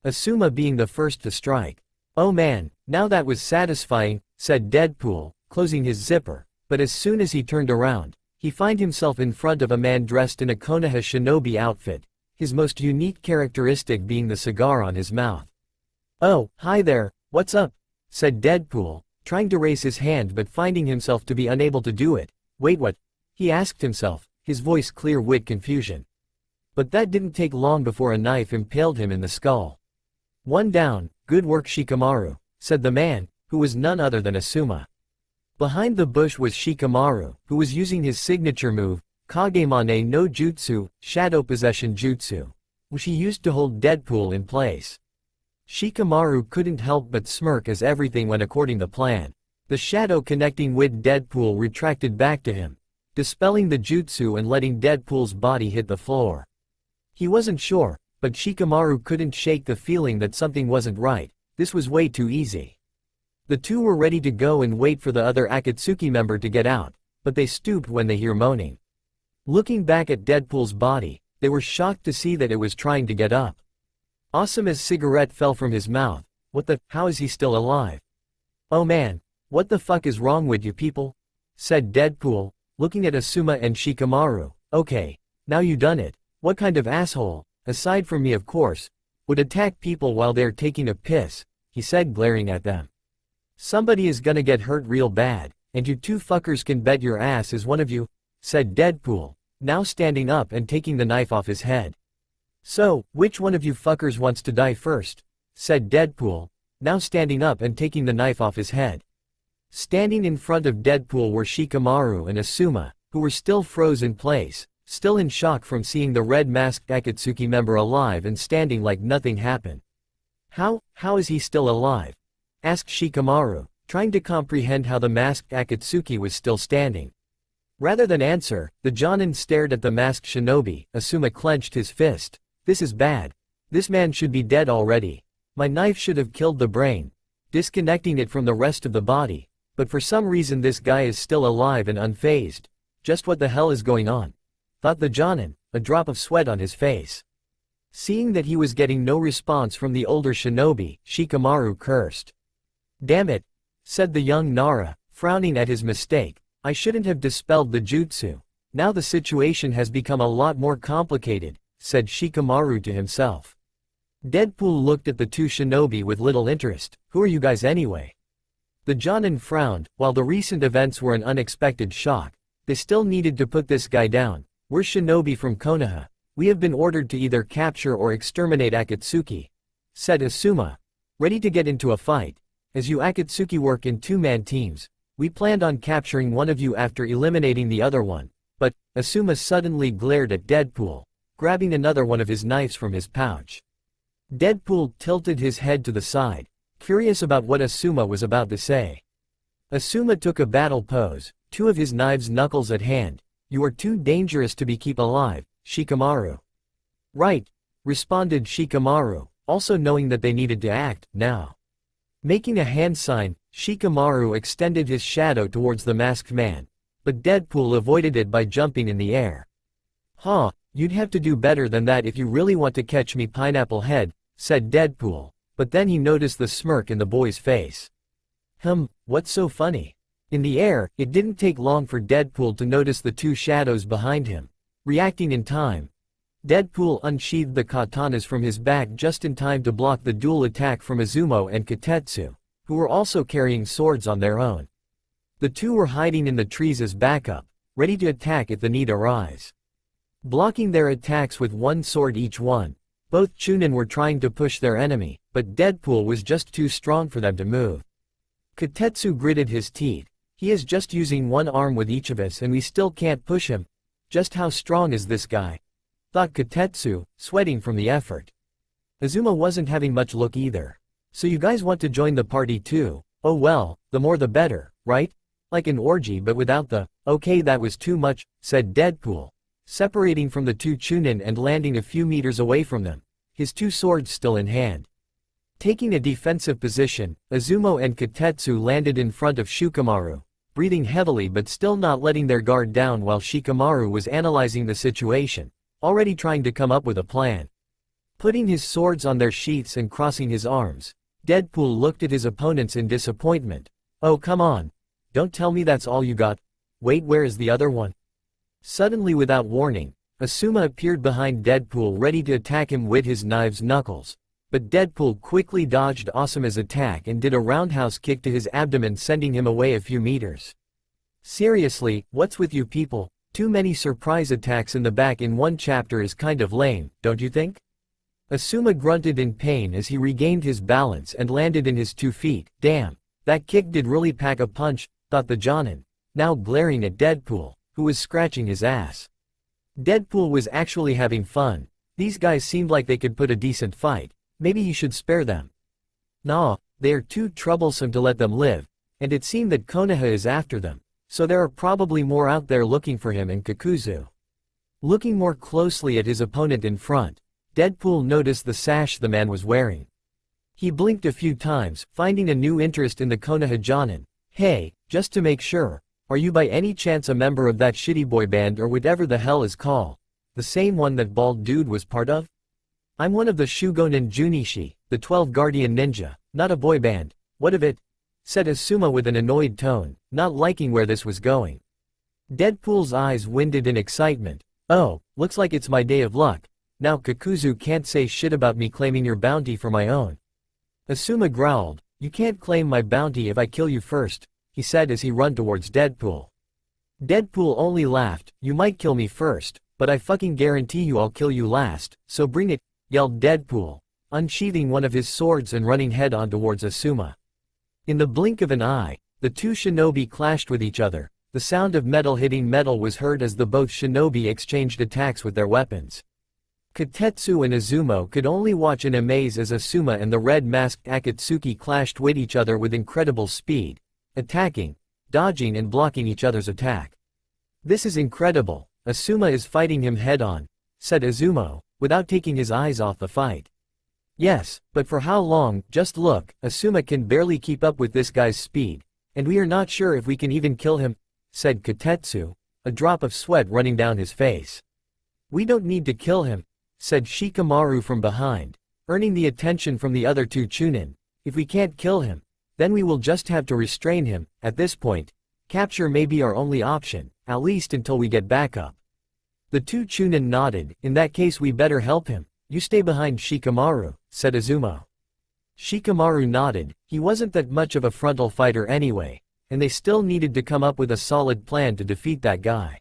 Asuma being the first to strike. Oh man, now that was satisfying, said Deadpool, closing his zipper, but as soon as he turned around, he found himself in front of a man dressed in a Konoha shinobi outfit, his most unique characteristic being the cigar on his mouth. Oh, hi there, what's up? Said Deadpool, trying to raise his hand but finding himself to be unable to do it. Wait, what? He asked himself, his voice clear with confusion. But that didn't take long before a knife impaled him in the skull. One down, good work Shikamaru, said the man, who was none other than Asuma. Behind the bush was Shikamaru, who was using his signature move, Kagemane no Jutsu, Shadow Possession Jutsu, which he used to hold Deadpool in place. Shikamaru couldn't help but smirk as everything went according to plan. The shadow connecting with Deadpool retracted back to him, dispelling the jutsu and letting Deadpool's body hit the floor. He wasn't sure, but Shikamaru couldn't shake the feeling that something wasn't right. This was way too easy. The 2 were ready to go and wait for the other Akatsuki member to get out, but they stooped when they hear moaning. Looking back at Deadpool's body, they were shocked to see that it was trying to get up. Asuma's cigarette fell from his mouth. How is he still alive? Oh man, what the fuck is wrong with you people? Said Deadpool, looking at Asuma and Shikamaru. Okay, now you done it. What kind of asshole, aside from me of course, would attack people while they're taking a piss, he said glaring at them. Somebody is gonna get hurt real bad, and you 2 fuckers can bet your ass is one of you, said Deadpool, now standing up and taking the knife off his head. So, which one of you fuckers wants to die first? Said Deadpool, now standing up and taking the knife off his head. Standing in front of Deadpool were Shikamaru and Asuma, who were still frozen in place, still in shock from seeing the red-masked Akatsuki member alive and standing like nothing happened. How is he still alive? Asked Shikamaru, trying to comprehend how the masked Akatsuki was still standing. Rather than answer, the Jonin stared at the masked shinobi. Asuma clenched his fist. This is bad. This man should be dead already. My knife should have killed the brain, disconnecting it from the rest of the body, but for some reason this guy is still alive and unfazed. Just what the hell is going on? Thought the Jonin, a drop of sweat on his face. Seeing that he was getting no response from the older shinobi, Shikamaru cursed. Damn it, said the young Nara, frowning at his mistake. I shouldn't have dispelled the jutsu. Now the situation has become a lot more complicated, said Shikamaru to himself. Deadpool looked at the two shinobi with little interest. Who are you guys anyway? The Jonin frowned. While the recent events were an unexpected shock, they still needed to put this guy down. We're shinobi from Konoha. We have been ordered to either capture or exterminate Akatsuki, said Asuma, ready to get into a fight. As you Akatsuki work in two-man teams, we planned on capturing one of you after eliminating the other one. But, Asuma suddenly glared at Deadpool, grabbing another one of his knives from his pouch. Deadpool tilted his head to the side, curious about what Asuma was about to say. Asuma took a battle pose, two of his knives knuckles at hand. You are too dangerous to be kept alive, Shikamaru. Right, responded Shikamaru, also knowing that they needed to act, now. Making a hand sign, Shikamaru extended his shadow towards the masked man, but Deadpool avoided it by jumping in the air. Huh, you'd have to do better than that if you really want to catch me, Pineapple Head, said Deadpool, but then he noticed the smirk in the boy's face. What's so funny? In the air, it didn't take long for Deadpool to notice the two shadows behind him. Reacting in time, Deadpool unsheathed the katanas from his back just in time to block the dual attack from Izumo and Katetsu, who were also carrying swords on their own. The two were hiding in the trees as backup, ready to attack if the need arise. Blocking their attacks with one sword each one, both Chunin were trying to push their enemy, but Deadpool was just too strong for them to move. Katetsu gritted his teeth. He is just using one arm with each of us and we still can't push him. Just how strong is this guy? Thought Katetsu, sweating from the effort. Azuma wasn't having much luck either. So you guys want to join the party too? Oh well, the more the better, right? Like an orgy but without the, okay that was too much, said Deadpool, separating from the two Chunin and landing a few meters away from them, his two swords still in hand. Taking a defensive position, Izumo and Katetsu landed in front of Shikamaru, breathing heavily but still not letting their guard down while Shikamaru was analyzing the situation, already trying to come up with a plan. Putting his swords on their sheaths and crossing his arms, Deadpool looked at his opponents in disappointment. Oh come on. Don't tell me that's all you got. Wait, where is the other one? Suddenly without warning, Asuma appeared behind Deadpool ready to attack him with his knives knuckles. But Deadpool quickly dodged Asuma's attack and did a roundhouse kick to his abdomen sending him away a few meters. Seriously, what's with you people? Too many surprise attacks in the back in one chapter is kind of lame, don't you think? Asuma grunted in pain as he regained his balance and landed in his 2 feet. Damn, that kick did really pack a punch, thought the Jonin, now glaring at Deadpool, who was scratching his ass. Deadpool was actually having fun. These guys seemed like they could put a decent fight. Maybe he should spare them. Nah, they are too troublesome to let them live, and it seemed that Konoha is after them, so there are probably more out there looking for him and Kakuzu. Looking more closely at his opponent in front, Deadpool noticed the sash the man was wearing. He blinked a few times, finding a new interest in the Konoha Jonin. Hey, just to make sure, are you by any chance a member of that shitty boy band or whatever the hell is called? The same one that bald dude was part of? I'm one of the Shugonin Junishi, the 12 Guardian Ninja, not a boy band. What of it? Said Asuma with an annoyed tone, not liking where this was going. Deadpool's eyes winded in excitement. Oh, looks like it's my day of luck. Now Kakuzu can't say shit about me claiming your bounty for my own. Asuma growled, you can't claim my bounty if I kill you first, he said as he ran towards Deadpool. Deadpool only laughed, you might kill me first, but I fucking guarantee you I'll kill you last, so bring it, yelled Deadpool, unsheathing one of his swords and running head-on towards Asuma. In the blink of an eye, the two shinobi clashed with each other. The sound of metal hitting metal was heard as the both shinobi exchanged attacks with their weapons. Katetsu and Izumo could only watch in amaze as Asuma and the red-masked Akatsuki clashed with each other with incredible speed, attacking, dodging and blocking each other's attack. This is incredible, Asuma is fighting him head-on, said Izumo, without taking his eyes off the fight. Yes, but for how long? Just look, Asuma can barely keep up with this guy's speed, and we are not sure if we can even kill him, said Katetsu, a drop of sweat running down his face. We don't need to kill him, said Shikamaru from behind, earning the attention from the other two Chunin. If we can't kill him, then we will just have to restrain him. At this point, capture may be our only option, at least until we get backup. The two Chunin nodded. In that case we better help him. You stay behind Shikamaru, said Izumo. Shikamaru nodded. He wasn't that much of a frontal fighter anyway, and they still needed to come up with a solid plan to defeat that guy.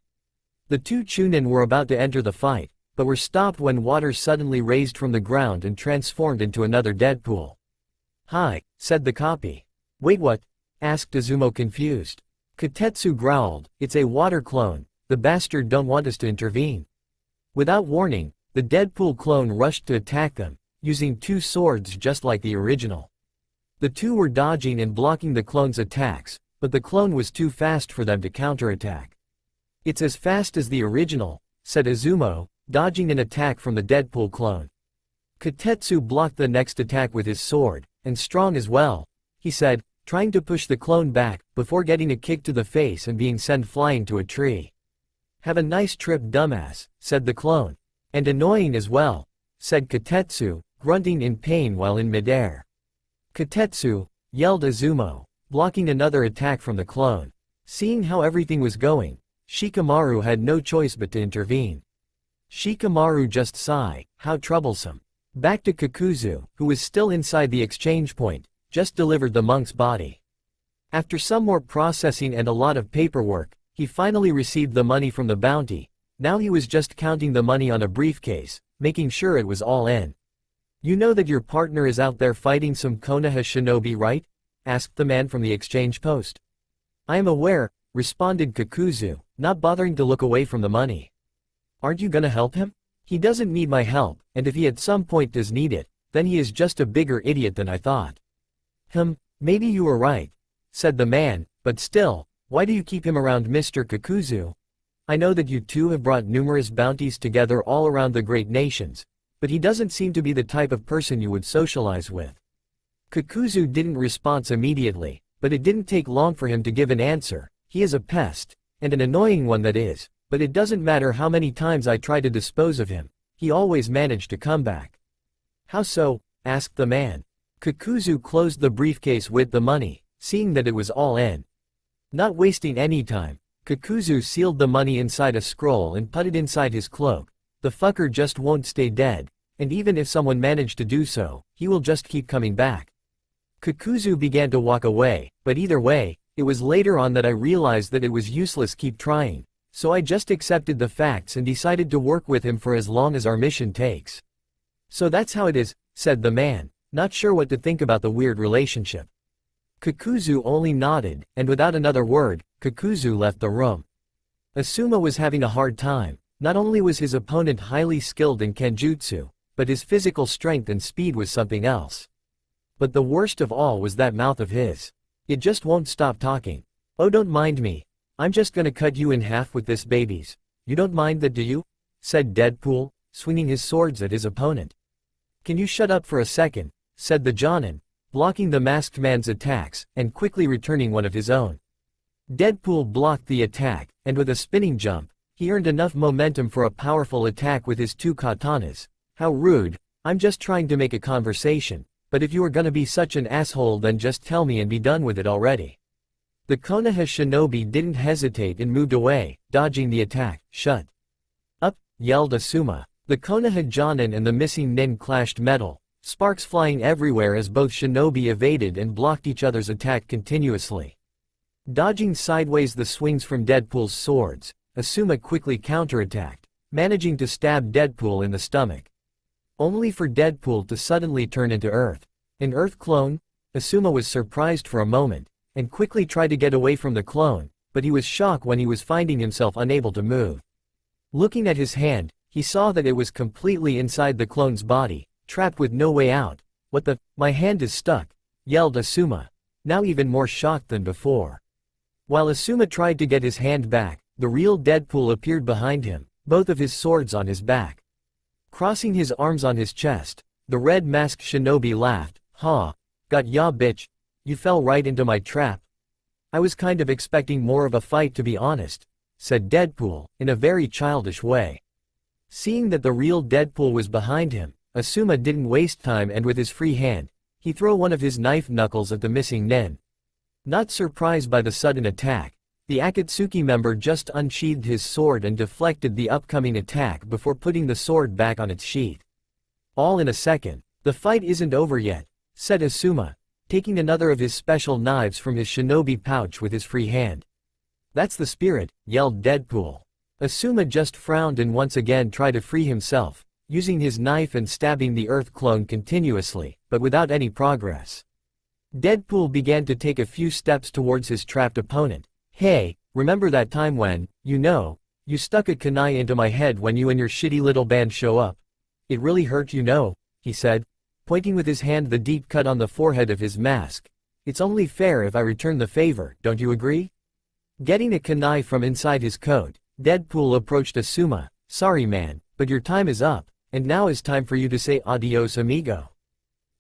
The two Chunin were about to enter the fight, but were stopped when water suddenly raised from the ground and transformed into another Deadpool. Hi, said the copy. Wait, what? Asked Izumo confused. Kotetsu growled, it's a water clone, the bastard don't want us to intervene. Without warning, the Deadpool clone rushed to attack them, using two swords just like the original. The two were dodging and blocking the clone's attacks, but the clone was too fast for them to counterattack. It's as fast as the original, said Izumo, dodging an attack from the Deadpool clone. Kotetsu blocked the next attack with his sword, and strong as well, he said, trying to push the clone back, before getting a kick to the face and being sent flying to a tree. Have a nice trip, dumbass, said the clone. And annoying as well, said Kotetsu, grunting in pain while in midair. Kotetsu, yelled Izumo, blocking another attack from the clone. Seeing how everything was going, Shikamaru had no choice but to intervene. Shikamaru just sighed, how troublesome. Back to Kakuzu, who was still inside the exchange point, just delivered the monk's body. After some more processing and a lot of paperwork, he finally received the money from the bounty. Now he was just counting the money on a briefcase, making sure it was all in. You know that your partner is out there fighting some Konoha shinobi, right? Asked the man from the exchange post. I am aware, responded Kakuzu, not bothering to look away from the money. Aren't you gonna help him? He doesn't need my help, and if he at some point does need it, then he is just a bigger idiot than I thought. Maybe you were right, said the man, but still, why do you keep him around, Mr. Kakuzu? I know that you two have brought numerous bounties together all around the great nations, but he doesn't seem to be the type of person you would socialize with. Kakuzu didn't respond immediately, but it didn't take long for him to give an answer. He is a pest, and an annoying one that is, but it doesn't matter how many times I try to dispose of him, he always managed to come back. How so? Asked the man. Kakuzu closed the briefcase with the money, seeing that it was all in. Not wasting any time, Kakuzu sealed the money inside a scroll and put it inside his cloak. The fucker just won't stay dead, and even if someone managed to do so, he will just keep coming back. Kakuzu began to walk away, but either way, it was later on that I realized that it was useless keep trying, so I just accepted the facts and decided to work with him for as long as our mission takes. So that's how it is, said the man, not sure what to think about the weird relationship. Kakuzu only nodded, and without another word, Kakuzu left the room. Asuma was having a hard time. Not only was his opponent highly skilled in kenjutsu, but his physical strength and speed was something else. But the worst of all was that mouth of his. It just won't stop talking. Oh, don't mind me. I'm just gonna cut you in half with this, babies. You don't mind that, do you? Said Deadpool, swinging his swords at his opponent. Can you shut up for a second? Said the Jonin, blocking the masked man's attacks, and quickly returning one of his own. Deadpool blocked the attack, and with a spinning jump, he earned enough momentum for a powerful attack with his two katanas. How rude, I'm just trying to make a conversation, but if you are gonna be such an asshole then just tell me and be done with it already. The Konoha shinobi didn't hesitate and moved away, dodging the attack. Shut up, yelled Asuma. The Konoha Jonin and the missing nin clashed metal, sparks flying everywhere as both shinobi evaded and blocked each other's attack continuously. Dodging sideways the swings from Deadpool's swords, Asuma quickly counterattacked, managing to stab Deadpool in the stomach. Only for Deadpool to suddenly turn into Earth. An Earth clone? Asuma was surprised for a moment, and quickly tried to get away from the clone, but he was shocked when he was finding himself unable to move. Looking at his hand, he saw that it was completely inside the clone's body, trapped with no way out. What the? My hand is stuck, yelled Asuma, now even more shocked than before. While Asuma tried to get his hand back, the real Deadpool appeared behind him, both of his swords on his back. Crossing his arms on his chest, the red-masked shinobi laughed. Ha! Got ya, bitch. You fell right into my trap. I was kind of expecting more of a fight, to be honest, said Deadpool, in a very childish way. Seeing that the real Deadpool was behind him, Asuma didn't waste time and with his free hand, he threw one of his knife knuckles at the missing nin. Not surprised by the sudden attack, The Akatsuki member just unsheathed his sword and deflected the upcoming attack before putting the sword back on its sheath. All in a second. "The fight isn't over yet," said Asuma, taking another of his special knives from his shinobi pouch with his free hand. "That's the spirit," yelled Deadpool. Asuma just frowned and once again tried to free himself, using his knife and stabbing the Earth clone continuously, but without any progress. Deadpool began to take a few steps towards his trapped opponent. "Hey, remember that time when, you stuck a kunai into my head when you and your shitty little band show up? It really hurt, he said, pointing with his hand the deep cut on the forehead of his mask. "It's only fair if I return the favor, don't you agree?" Getting a kunai from inside his coat, Deadpool approached Asuma. "Sorry man, but your time is up, and now is time for you to say adios amigo."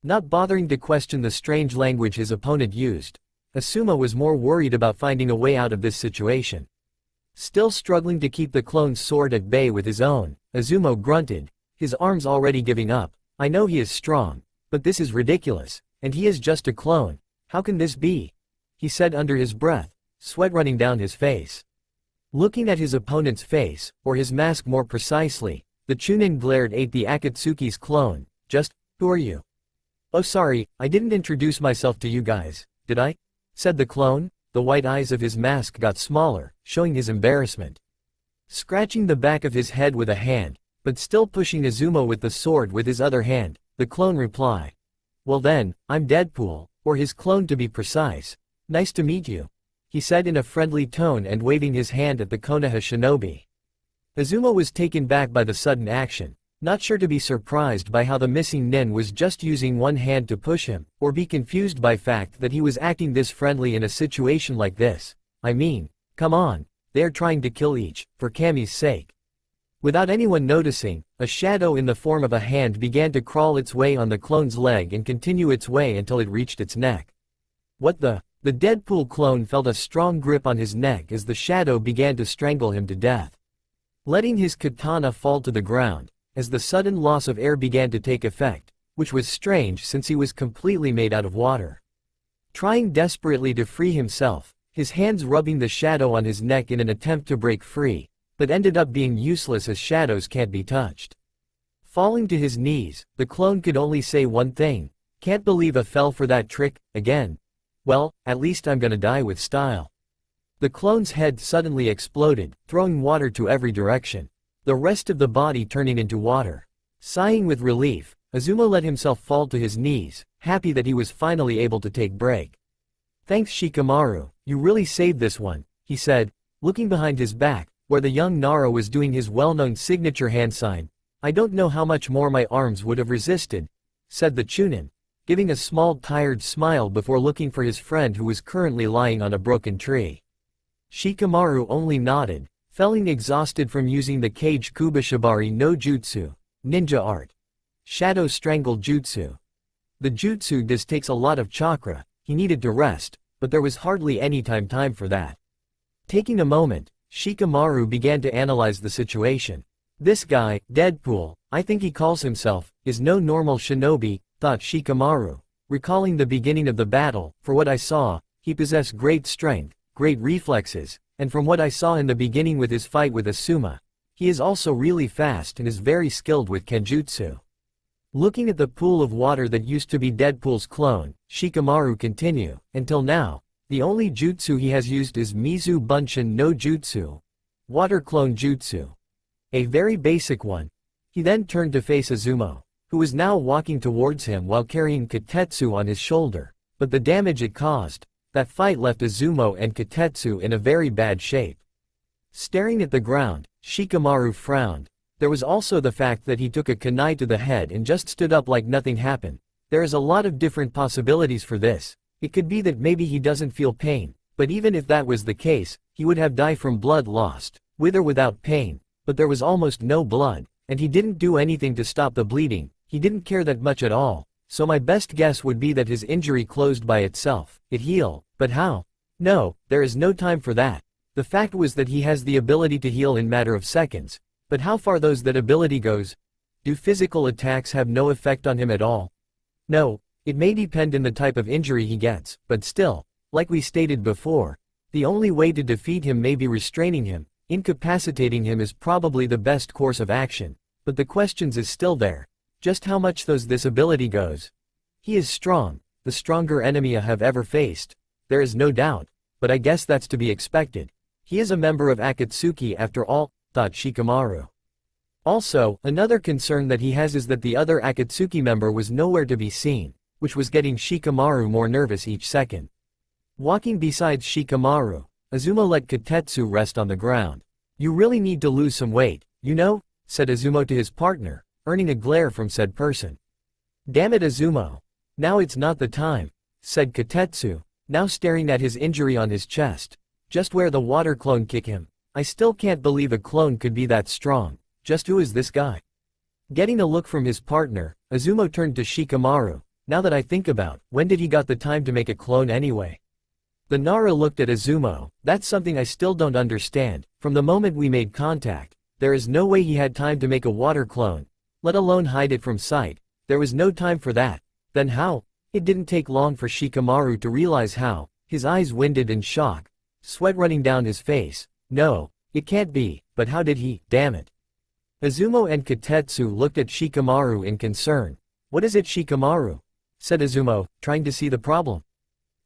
Not bothering to question the strange language his opponent used, Asuma was more worried about finding a way out of this situation. Still struggling to keep the clone's sword at bay with his own, Azuma grunted, his arms already giving up. "I know he is strong, but this is ridiculous, and he is just a clone. How can this be?" he said under his breath, sweat running down his face. Looking at his opponent's face, or his mask more precisely, the Chunin glared at the Akatsuki's clone. Who are you?" "Oh sorry, I didn't introduce myself to you guys, did I?" said the clone. The white eyes of his mask got smaller, showing his embarrassment. Scratching the back of his head with a hand, but still pushing Azuma with the sword with his other hand, the clone replied. "Well then, I'm Deadpool, or his clone to be precise. Nice to meet you," he said in a friendly tone and waving his hand at the Konoha shinobi. Azuma was taken back by the sudden action, not sure to be surprised by how the missing nin was just using one hand to push him, or be confused by fact that he was acting this friendly in a situation like this. I mean, come on, they are trying to kill each, for Kami's sake. Without anyone noticing, a shadow in the form of a hand began to crawl its way on the clone's leg and continue its way until it reached its neck. What the? The Deadpool clone felt a strong grip on his neck as the shadow began to strangle him to death. Letting his katana fall to the ground, as the sudden loss of air began to take effect, which was strange since he was completely made out of water. Trying desperately to free himself, his hands rubbing the shadow on his neck in an attempt to break free, but ended up being useless as shadows can't be touched. Falling to his knees, the clone could only say one thing: "Can't believe I fell for that trick, again. Well, at least I'm gonna die with style." The clone's head suddenly exploded, throwing water to every direction, the rest of the body turning into water. Sighing with relief, Azuma let himself fall to his knees, happy that he was finally able to take break. "Thanks Shikamaru, you really saved this one," he said, looking behind his back, where the young Nara was doing his well-known signature hand sign. "I don't know how much more my arms would have resisted," said the Chunin, giving a small tired smile before looking for his friend who was currently lying on a broken tree. Shikamaru only nodded, feeling exhausted from using the Kage Kubashibari no Jutsu, ninja art. Shadow Strangle Jutsu. The jutsu does takes a lot of chakra, he needed to rest, but there was hardly any time for that. Taking a moment, Shikamaru began to analyze the situation. This guy, Deadpool, I think he calls himself, is no normal shinobi, thought Shikamaru, recalling the beginning of the battle. For what I saw, he possessed great strength, great reflexes, and from what I saw in the beginning with his fight with Asuma, he is also really fast and is very skilled with kenjutsu. Looking at the pool of water that used to be Deadpool's clone, Shikamaru continued, until now, the only jutsu he has used is Mizu Bunshin no Jutsu, water clone jutsu. A very basic one. He then turned to face Azuma, who was now walking towards him while carrying Katetsu on his shoulder, but the damage it caused, that fight left Azuma and Katetsu in a very bad shape. Staring at the ground, Shikamaru frowned. There was also the fact that he took a kunai to the head and just stood up like nothing happened. There is a lot of different possibilities for this. It could be that maybe he doesn't feel pain, but even if that was the case, he would have died from blood lost, with or without pain, but there was almost no blood, and he didn't do anything to stop the bleeding. He didn't care that much at all, so my best guess would be that his injury closed by itself. It healed, but how? No, there is no time for that. The fact was that he has the ability to heal in matter of seconds, but how far that ability goes? Do physical attacks have no effect on him at all? No, it may depend on the type of injury he gets, but still, like we stated before, The only way to defeat him may be restraining him. Incapacitating him is probably the best course of action. But the questions is still there. Just how much this ability goes. He is strong, the stronger enemy I have ever faced. There is no doubt, but I guess that's to be expected. He is a member of Akatsuki after all, thought Shikamaru. Also, another concern that he has is that the other Akatsuki member was nowhere to be seen, which was getting Shikamaru more nervous each second. Walking beside Shikamaru, Azuma let Kotetsu rest on the ground. You really need to lose some weight, you know, said Azuma to his partner, earning a glare from said person. Damn it Azuma. Now it's not the time, said Kotetsu, now staring at his injury on his chest. Just where the water clone kick him. I still can't believe a clone could be that strong. Just who is this guy? Getting a look from his partner, Azuma turned to Shikamaru. Now that I think about, when did he got the time to make a clone anyway? The Nara looked at Azuma. That's something I still don't understand. From the moment we made contact, there is no way he had time to make a water clone, let alone hide it from sight. There was no time for that. Then how? It didn't take long for Shikamaru to realize how. His eyes winded in shock, sweat running down his face. No, it can't be, but how did he? Damn it. Azuma and Kotetsu looked at Shikamaru in concern. What is it Shikamaru? Said Azuma, trying to see the problem.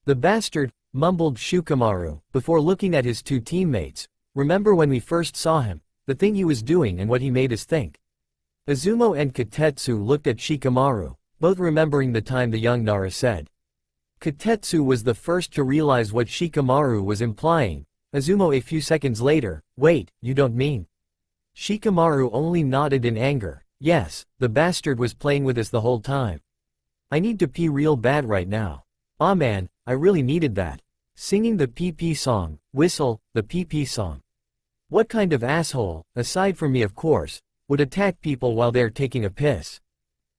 The bastard, mumbled Shikamaru, before looking at his two teammates. Remember when we first saw him, the thing he was doing and what he made us think. Azuma and Kotetsu looked at Shikamaru, both remembering the time the young Nara said. Kotetsu was the first to realize what Shikamaru was implying. Azuma a few seconds later, wait, you don't mean? Shikamaru only nodded in anger. Yes, the bastard was playing with us the whole time. I need to pee real bad right now. Aw man, I really needed that. Singing the pee-pee song, whistle, the pee-pee song. What kind of asshole, aside from me of course, would attack people while they're taking a piss?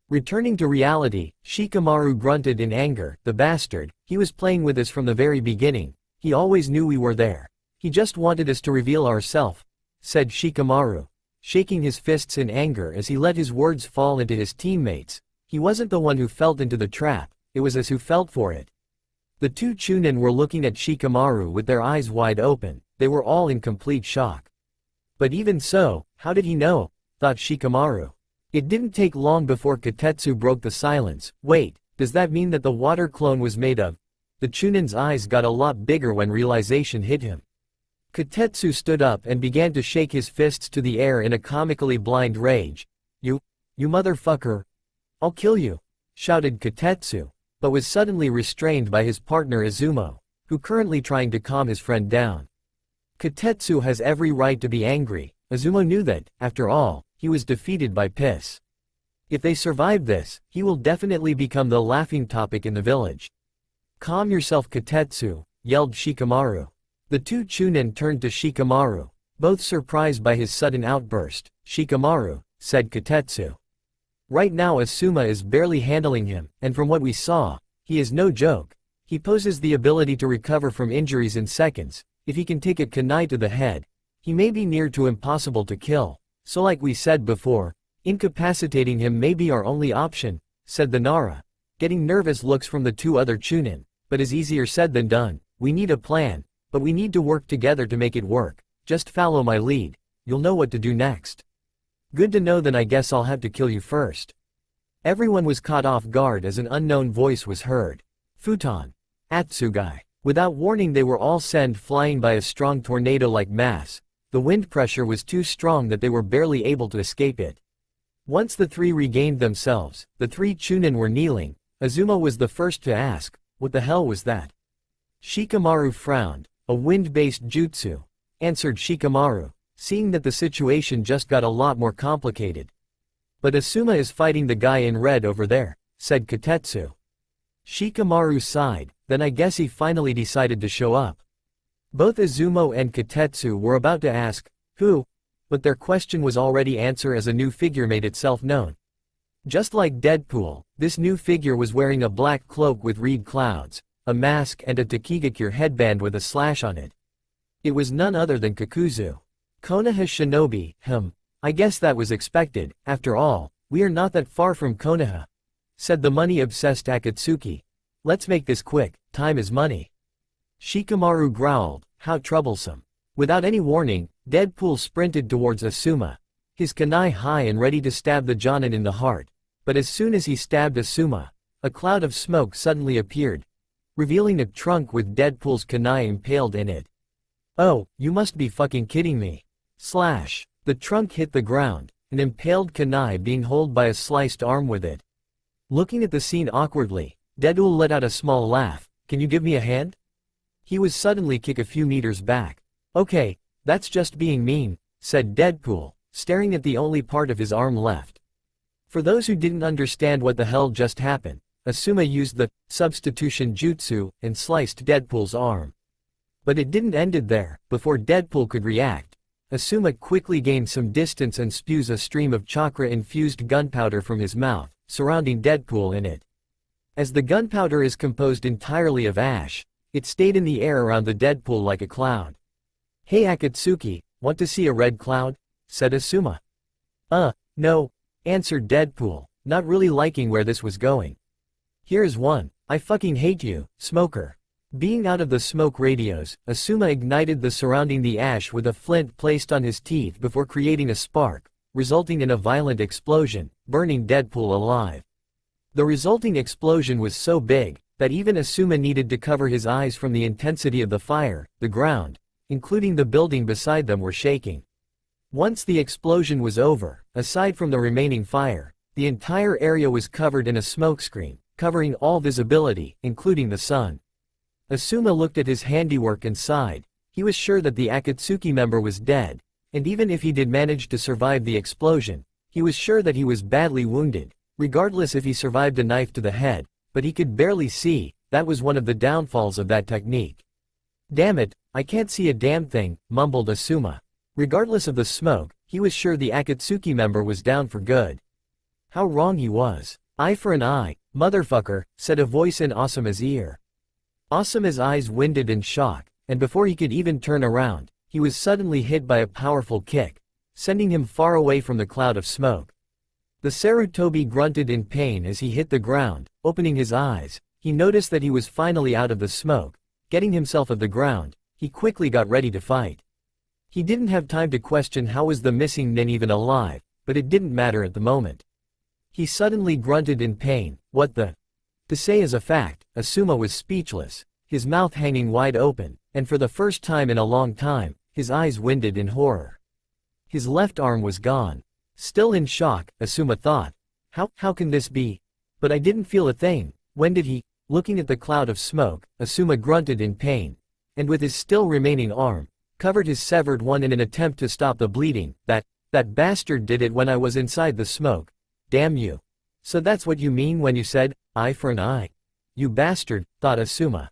Returning to reality, Shikamaru grunted in anger. The bastard, he was playing with us from the very beginning. He always knew we were there. He just wanted us to reveal ourselves, said Shikamaru, shaking his fists in anger as he let his words fall into his teammates. He wasn't the one who fell into the trap, it was us who fell for it. The two Chunin were looking at Shikamaru with their eyes wide open. They were all in complete shock. But even so, how did he know? Thought Shikamaru. It didn't take long before Kotetsu broke the silence. Wait, does that mean that the water clone was made of? The Chunin's eyes got a lot bigger when realization hit him. Kotetsu stood up and began to shake his fists to the air in a comically blind rage. You motherfucker. I'll kill you, shouted Kotetsu, but was suddenly restrained by his partner Azuma, who currently trying to calm his friend down. Kotetsu has every right to be angry. Azuma knew that, after all, he was defeated by piss. If they survive this, he will definitely become the laughing topic in the village. Calm yourself Kotetsu, yelled Shikamaru. The two Chunin turned to Shikamaru, both surprised by his sudden outburst. Shikamaru, said Kotetsu. Right now Asuma is barely handling him, and from what we saw, he is no joke. He possesses the ability to recover from injuries in seconds. If he can take a kunai to the head, he may be near to impossible to kill. So like we said before, incapacitating him may be our only option, said the Nara, getting nervous looks from the two other Chunin. But is easier said than done. We need a plan, but we need to work together to make it work. Just follow my lead, you'll know what to do next. Good to know, then I guess I'll have to kill you first. Everyone was caught off guard as an unknown voice was heard. Futon. Atsugai. Without warning they were all sent flying by a strong tornado-like mass. The wind pressure was too strong that they were barely able to escape it. Once the three regained themselves, the three Chunin were kneeling. Azuma was the first to ask, what the hell was that? Shikamaru frowned. A wind-based jutsu, answered Shikamaru, seeing that the situation just got a lot more complicated. But Asuma is fighting the guy in red over there, said Kotetsu. Shikamaru sighed, then I guess he finally decided to show up. Both Azuma and Kotetsu were about to ask, who? But their question was already answered as a new figure made itself known. Just like Deadpool, this new figure was wearing a black cloak with reed clouds, a mask and a Takigakure headband with a slash on it. It was none other than Kakuzu. Konoha Shinobi, I guess that was expected. After all, we are not that far from Konoha, said the money-obsessed Akatsuki. Let's make this quick, time is money. Shikamaru growled, how troublesome. Without any warning, Deadpool sprinted towards Asuma, his kunai high and ready to stab the Jonin in the heart. But as soon as he stabbed Asuma, a cloud of smoke suddenly appeared, revealing a trunk with Deadpool's kunai impaled in it. Oh, you must be fucking kidding me. Slash. The trunk hit the ground, an impaled kunai being held by a sliced arm with it. Looking at the scene awkwardly, Deadpool let out a small laugh. Can you give me a hand? He was suddenly kicked a few meters back. Okay, that's just being mean, said Deadpool, staring at the only part of his arm left. For those who didn't understand what the hell just happened, Asuma used the substitution jutsu and sliced Deadpool's arm. But it didn't end there. Before Deadpool could react, Asuma quickly gained some distance and spews a stream of chakra-infused gunpowder from his mouth, surrounding Deadpool in it. As the gunpowder is composed entirely of ash, it stayed in the air around the Deadpool like a cloud. Hey Akatsuki, want to see a red cloud? Said Asuma. No, answered Deadpool, not really liking where this was going. Here's one. I fucking hate you, smoker. Being out of the smoke radios, Asuma ignited the surrounding the ash with a flint placed on his teeth before creating a spark, resulting in a violent explosion, burning Deadpool alive. The resulting explosion was so big, that even Asuma needed to cover his eyes from the intensity of the fire. The ground, including the building beside them, were shaking. Once the explosion was over, aside from the remaining fire, the entire area was covered in a smokescreen, covering all visibility, including the sun. Asuma looked at his handiwork and sighed. He was sure that the Akatsuki member was dead, and even if he did manage to survive the explosion, he was sure that he was badly wounded, regardless if he survived a knife to the head, but he could barely see. That was one of the downfalls of that technique. Damn it, I can't see a damn thing, mumbled Asuma. Regardless of the smoke, he was sure the Akatsuki member was down for good. How wrong he was. Eye for an eye, motherfucker, said a voice in Asuma's ear. Asuma's eyes winded in shock, and before he could even turn around, he was suddenly hit by a powerful kick, sending him far away from the cloud of smoke. The Sarutobi grunted in pain as he hit the ground. Opening his eyes, he noticed that he was finally out of the smoke. Getting himself off the ground, he quickly got ready to fight. He didn't have time to question how was the missing nin even alive, but it didn't matter at the moment. He suddenly grunted in pain. What the? To say as a fact, Asuma was speechless, his mouth hanging wide open, and for the first time in a long time, his eyes winded in horror. His left arm was gone. Still in shock, Asuma thought, how can this be? But I didn't feel a thing. When did he? Looking at the cloud of smoke, Asuma grunted in pain, and with his still remaining arm, covered his severed one in an attempt to stop the bleeding. That bastard did it when I was inside the smoke. Damn you. So that's what you mean when you said, eye for an eye? You bastard, thought Asuma.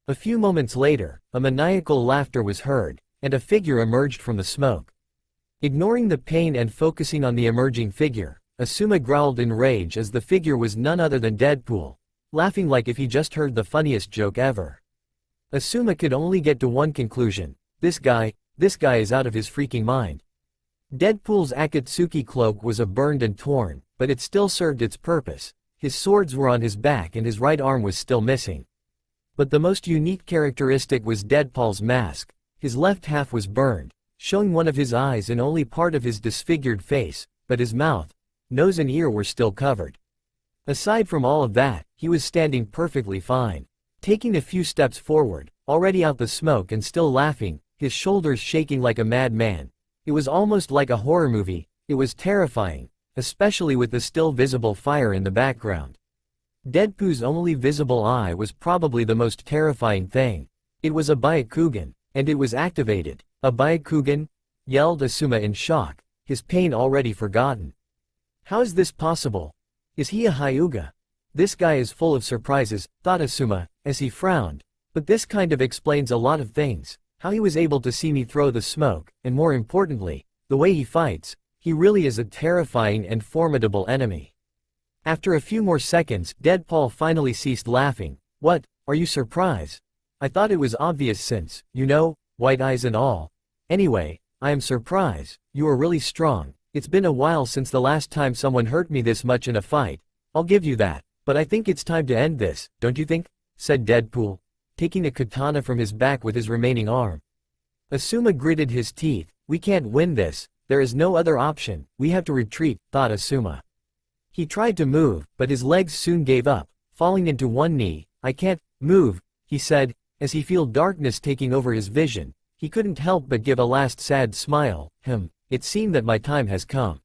A few moments later, a maniacal laughter was heard, and a figure emerged from the smoke. Ignoring the pain and focusing on the emerging figure, Asuma growled in rage as the figure was none other than Deadpool, laughing like if he just heard the funniest joke ever. Asuma could only get to one conclusion. This guy is out of his freaking mind. Deadpool's Akatsuki cloak was burned and torn, but it still served its purpose. His swords were on his back and his right arm was still missing. But the most unique characteristic was Deadpool's mask. His left half was burned, showing one of his eyes and only part of his disfigured face, but his mouth, nose and ear were still covered. Aside from all of that, he was standing perfectly fine. Taking a few steps forward, already out the smoke and still laughing, his shoulders shaking like a madman. It was almost like a horror movie. It was terrifying, especially with the still visible fire in the background. Deadpool's only visible eye was probably the most terrifying thing. It was a Byakugan, and it was activated. A Byakugan? Yelled Asuma in shock, his pain already forgotten. How is this possible? Is he a Hyuga? This guy is full of surprises, thought Asuma, as he frowned. But this kind of explains a lot of things. How he was able to see me throw the smoke, and more importantly, the way he fights. He really is a terrifying and formidable enemy. After a few more seconds, Deadpool finally ceased laughing. What, are you surprised? I thought it was obvious since, you know, white eyes and all. Anyway, I am surprised. You are really strong. It's been a while since the last time someone hurt me this much in a fight. I'll give you that. But I think it's time to end this, don't you think? Said Deadpool, taking a katana from his back with his remaining arm. Asuma gritted his teeth. We can't win this, there is no other option, we have to retreat, thought Asuma. He tried to move, but his legs soon gave up, falling into one knee. I can't move, he said, as he felt darkness taking over his vision. He couldn't help but give a last sad smile. It seemed that my time has come.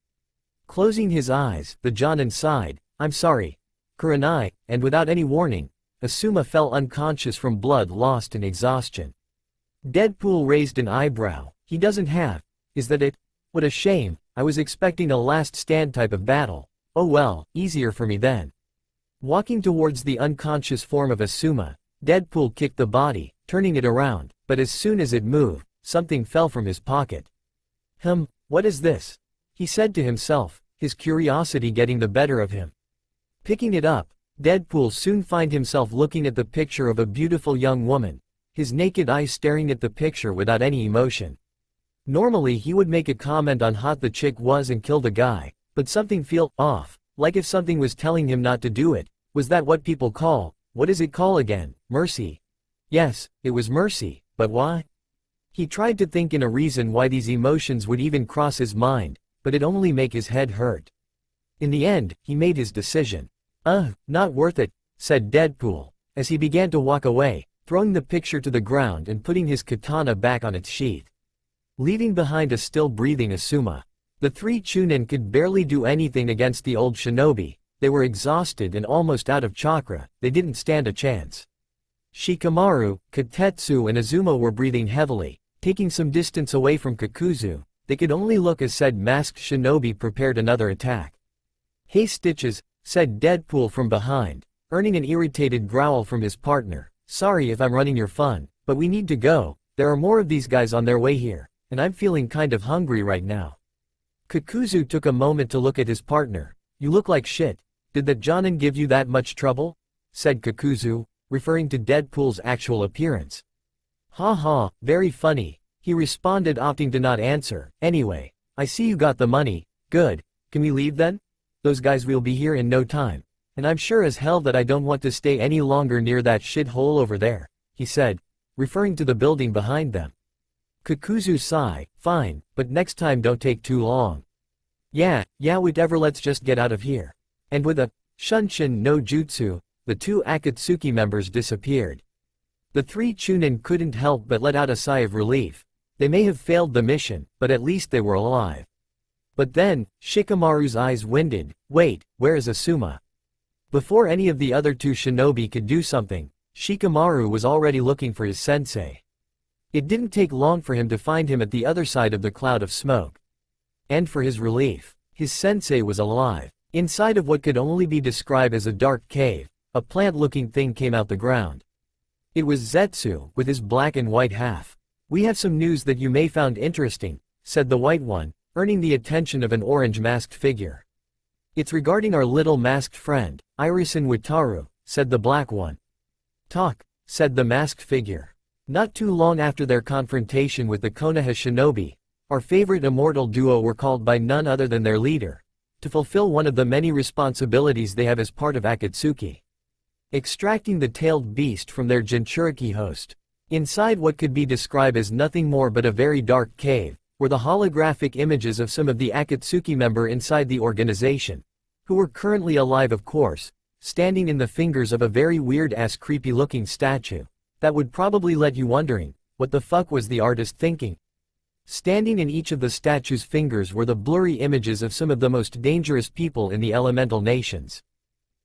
Closing his eyes, the Jonin sighed. I'm sorry. Kurenai, and without any warning, Asuma fell unconscious from blood loss and exhaustion. Deadpool raised an eyebrow. He doesn't have. Is that it? What a shame, I was expecting a last stand type of battle. Oh well, easier for me then. Walking towards the unconscious form of Asuma, Deadpool kicked the body, turning it around, but as soon as it moved, something fell from his pocket. What is this? He said to himself, his curiosity getting the better of him. Picking it up, Deadpool soon found himself looking at the picture of a beautiful young woman, his naked eyes staring at the picture without any emotion. Normally he would make a comment on hot the chick was and kill the guy, but something felt off, like if something was telling him not to do it. Was that what people call, what is it called again, mercy? Yes, it was mercy, but why? He tried to think in a reason why these emotions would even cross his mind, but it only make his head hurt. In the end, he made his decision. Not worth it, said Deadpool, as he began to walk away, throwing the picture to the ground and putting his katana back on its sheath. Leaving behind a still-breathing Asuma. The three Chunin could barely do anything against the old shinobi. They were exhausted and almost out of chakra, they didn't stand a chance. Shikamaru, Katetsu and Azuma were breathing heavily, taking some distance away from Kakuzu. They could only look as said masked shinobi prepared another attack. Hey Stitches, said Deadpool from behind, earning an irritated growl from his partner. Sorry if I'm running your fun, but we need to go, there are more of these guys on their way here, and I'm feeling kind of hungry right now. Kakuzu took a moment to look at his partner. You look like shit, did that Jonin give you that much trouble? Said Kakuzu, referring to Deadpool's actual appearance. Ha ha, very funny, he responded, opting to not answer. Anyway, I see you got the money, good, can we leave then? Those guys will be here in no time, and I'm sure as hell that I don't want to stay any longer near that shithole over there, he said, referring to the building behind them. Kakuzu sighed, fine, but next time don't take too long. Yeah, whatever, let's just get out of here. And with a Shunshin no Jutsu, the two Akatsuki members disappeared. The three Chunin couldn't help but let out a sigh of relief. They may have failed the mission, but at least they were alive. But then, Shikamaru's eyes winded. Wait, where is Asuma? Before any of the other two shinobi could do something, Shikamaru was already looking for his sensei. It didn't take long for him to find him at the other side of the cloud of smoke. And for his relief, his sensei was alive. Inside of what could only be described as a dark cave, a plant-looking thing came out the ground. It was Zetsu, with his black and white half. We have some news that you may found interesting, said the white one, earning the attention of an orange masked figure. It's regarding our little masked friend, Irisin Wataru, said the black one. Talk, said the masked figure. Not too long after their confrontation with the Konoha shinobi, our favorite immortal duo were called by none other than their leader, to fulfill one of the many responsibilities they have as part of Akatsuki. Extracting the tailed beast from their Jinchuriki host. Inside what could be described as nothing more but a very dark cave, were the holographic images of some of the Akatsuki member inside the organization, who were currently alive of course, standing in the fingers of a very weird-ass creepy-looking statue, that would probably let you wondering, what the fuck was the artist thinking? Standing in each of the statue's fingers were the blurry images of some of the most dangerous people in the elemental nations.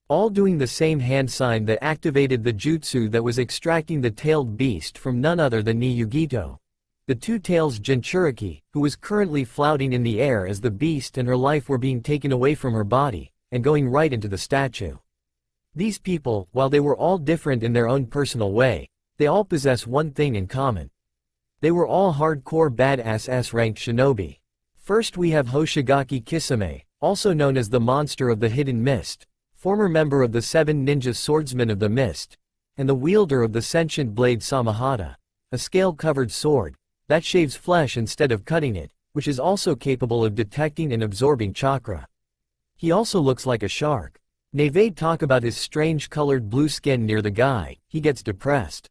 All doing the same hand sign that activated the jutsu that was extracting the tailed beast from none other than Niyugito. The two tails Jinchuriki, who was currently floating in the air as the beast and her life were being taken away from her body, and going right into the statue. These people, while they were all different in their own personal way, they all possess one thing in common. They were all hardcore badass S-ranked shinobi. First we have Hoshigaki Kisame, also known as the Monster of the Hidden Mist, former member of the 7 Ninja Swordsmen of the Mist, and the wielder of the sentient blade Samahata, a scale-covered sword that shaves flesh instead of cutting it, which is also capable of detecting and absorbing chakra. He also looks like a shark. Neve talk about his strange colored blue skin near the guy, he gets depressed.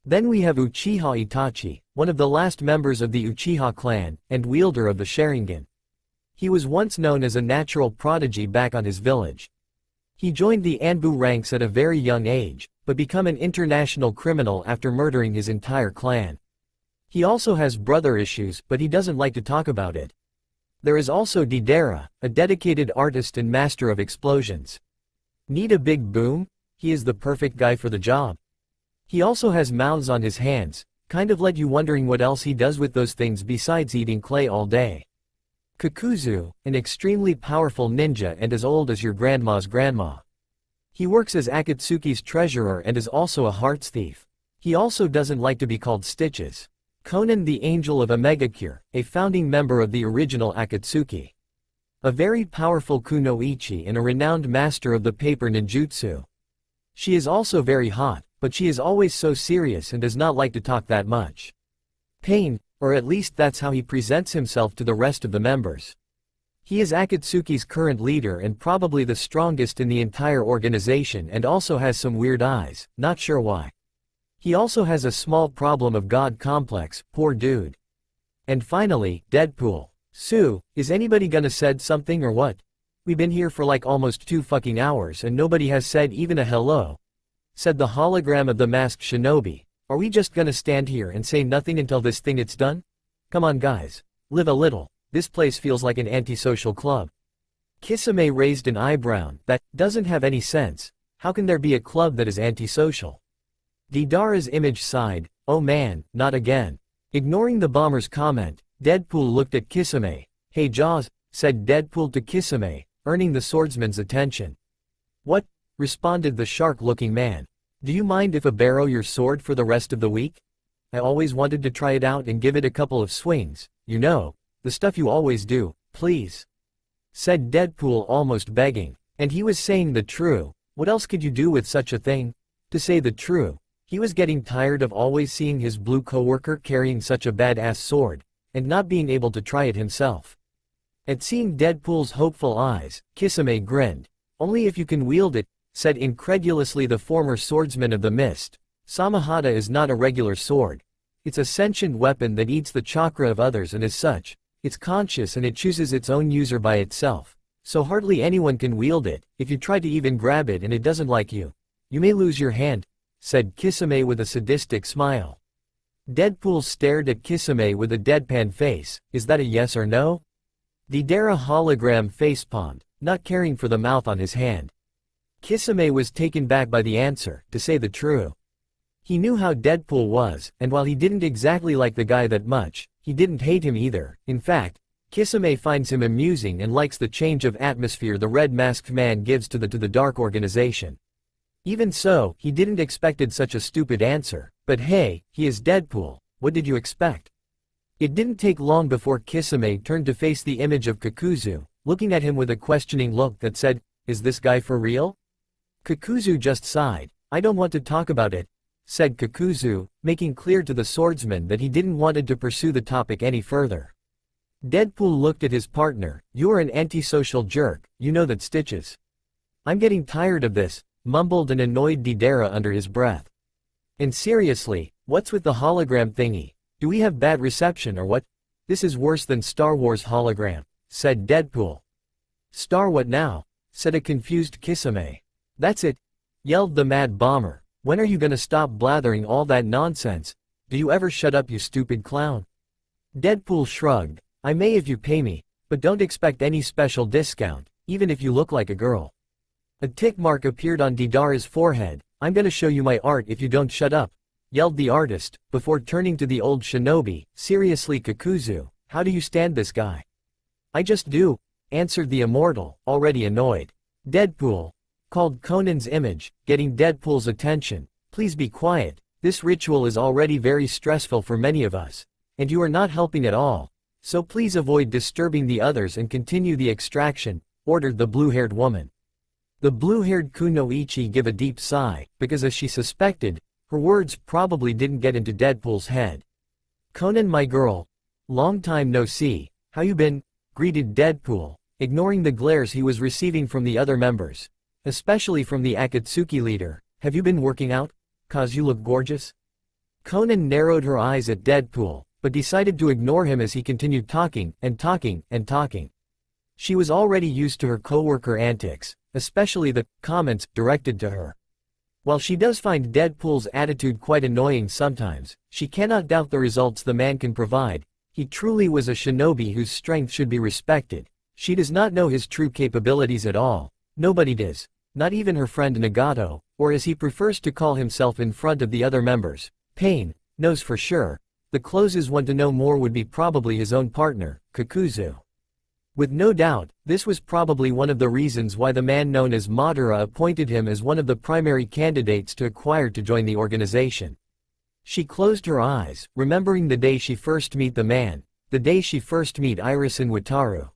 Then we have Uchiha Itachi, one of the last members of the Uchiha clan, and wielder of the Sharingan. He was once known as a natural prodigy back on his village. He joined the Anbu ranks at a very young age, but became an international criminal after murdering his entire clan. He also has brother issues, but he doesn't like to talk about it. There is also Deidara, a dedicated artist and master of explosions. Need a big boom? He is the perfect guy for the job. He also has mouths on his hands, kind of let you wondering what else he does with those things besides eating clay all day. Kakuzu, an extremely powerful ninja and as old as your grandma's grandma. He works as Akatsuki's treasurer and is also a hearts thief. He also doesn't like to be called Stitches. Conan the Angel of Omegakure, a founding member of the original Akatsuki. A very powerful kunoichi and a renowned master of the paper ninjutsu. She is also very hot, but she is always so serious and does not like to talk that much. Pain, or at least that's how he presents himself to the rest of the members. He is Akatsuki's current leader and probably the strongest in the entire organization and also has some weird eyes, not sure why. He also has a small problem of God complex, poor dude. And finally, Deadpool. Sue, is anybody gonna said something or what? We've been here for like almost 2 fucking hours and nobody has said even a hello. Said the hologram of the masked shinobi. Are we just gonna stand here and say nothing until this thing it's done? Come on guys. Live a little. This place feels like an antisocial club. Kisame raised an eyebrow. That doesn't have any sense. How can there be a club that is antisocial? Deidara's image sighed, oh man, not again. Ignoring the bomber's comment, Deadpool looked at Kisame. Hey Jaws, said Deadpool to Kisame, earning the swordsman's attention. What? Responded the shark-looking man. Do you mind if I borrow your sword for the rest of the week? I always wanted to try it out and give it a couple of swings, you know, the stuff you always do, please. Said Deadpool almost begging. And he was saying the true. What else could you do with such a thing? To say the true. He was getting tired of always seeing his blue coworker carrying such a badass sword, and not being able to try it himself. At seeing Deadpool's hopeful eyes, Kisame grinned. Only if you can wield it, said incredulously the former swordsman of the mist. Samahata is not a regular sword. It's a sentient weapon that eats the chakra of others and as such, it's conscious and it chooses its own user by itself. So hardly anyone can wield it. If you try to even grab it and it doesn't like you, you may lose your hand, said Kisame with a sadistic smile. Deadpool stared at Kisame with a deadpan face. Is that a yes or no? Deidara hologram facepalmed, not caring for the mouth on his hand. Kisame was taken back by the answer, to say the true. He knew how Deadpool was, and while he didn't exactly like the guy that much, he didn't hate him either. In fact, Kisame finds him amusing and likes the change of atmosphere the red masked man gives to the dark organization. Even so, he didn't expected such a stupid answer, but hey, he is Deadpool, what did you expect? It didn't take long before Kisame turned to face the image of Kakuzu, looking at him with a questioning look that said, is this guy for real? Kakuzu just sighed. I don't want to talk about it, said Kakuzu, making clear to the swordsman that he didn't wanted to pursue the topic any further. Deadpool looked at his partner. You're an antisocial jerk, you know that Stitches. I'm getting tired of this, mumbled an annoyed Deidara under his breath. And seriously, what's with the hologram thingy? Do we have bad reception or what? This is worse than Star Wars hologram, said Deadpool. Star what now? Said a confused Kisame. That's it, yelled the mad bomber. When are you gonna stop blathering all that nonsense? Do you ever shut up, you stupid clown? Deadpool shrugged. I may if you pay me, but don't expect any special discount, even if you look like a girl. A tick mark appeared on Deidara's forehead. I'm gonna show you my art if you don't shut up, yelled the artist, before turning to the old shinobi. Seriously Kakuzu, how do you stand this guy? I just do, answered the immortal, already annoyed. Deadpool, called Conan's image, getting Deadpool's attention. Please be quiet, this ritual is already very stressful for many of us, and you are not helping at all, so please avoid disturbing the others and continue the extraction, ordered the blue-haired woman. The blue-haired kunoichi gave a deep sigh, because as she suspected, her words probably didn't get into Deadpool's head. Conan my girl. Long time no see, how you been? Greeted Deadpool, ignoring the glares he was receiving from the other members. Especially from the Akatsuki leader. Have you been working out? 'Cause you look gorgeous. Conan narrowed her eyes at Deadpool, but decided to ignore him as he continued talking, and talking, and talking. She was already used to her coworker antics, especially the comments directed to her. While she does find Deadpool's attitude quite annoying sometimes, she cannot doubt the results the man can provide. He truly was a shinobi whose strength should be respected. She does not know his true capabilities at all. Nobody does. Not even her friend Nagato, or as he prefers to call himself in front of the other members, Pain, knows for sure. The closest one to know more would be probably his own partner, Kakuzu. With no doubt, this was probably one of the reasons why the man known as Madara appointed him as one of the primary candidates to acquire to join the organization. She closed her eyes, remembering the day she first meet the man, the day she first meet Irisin Wataru.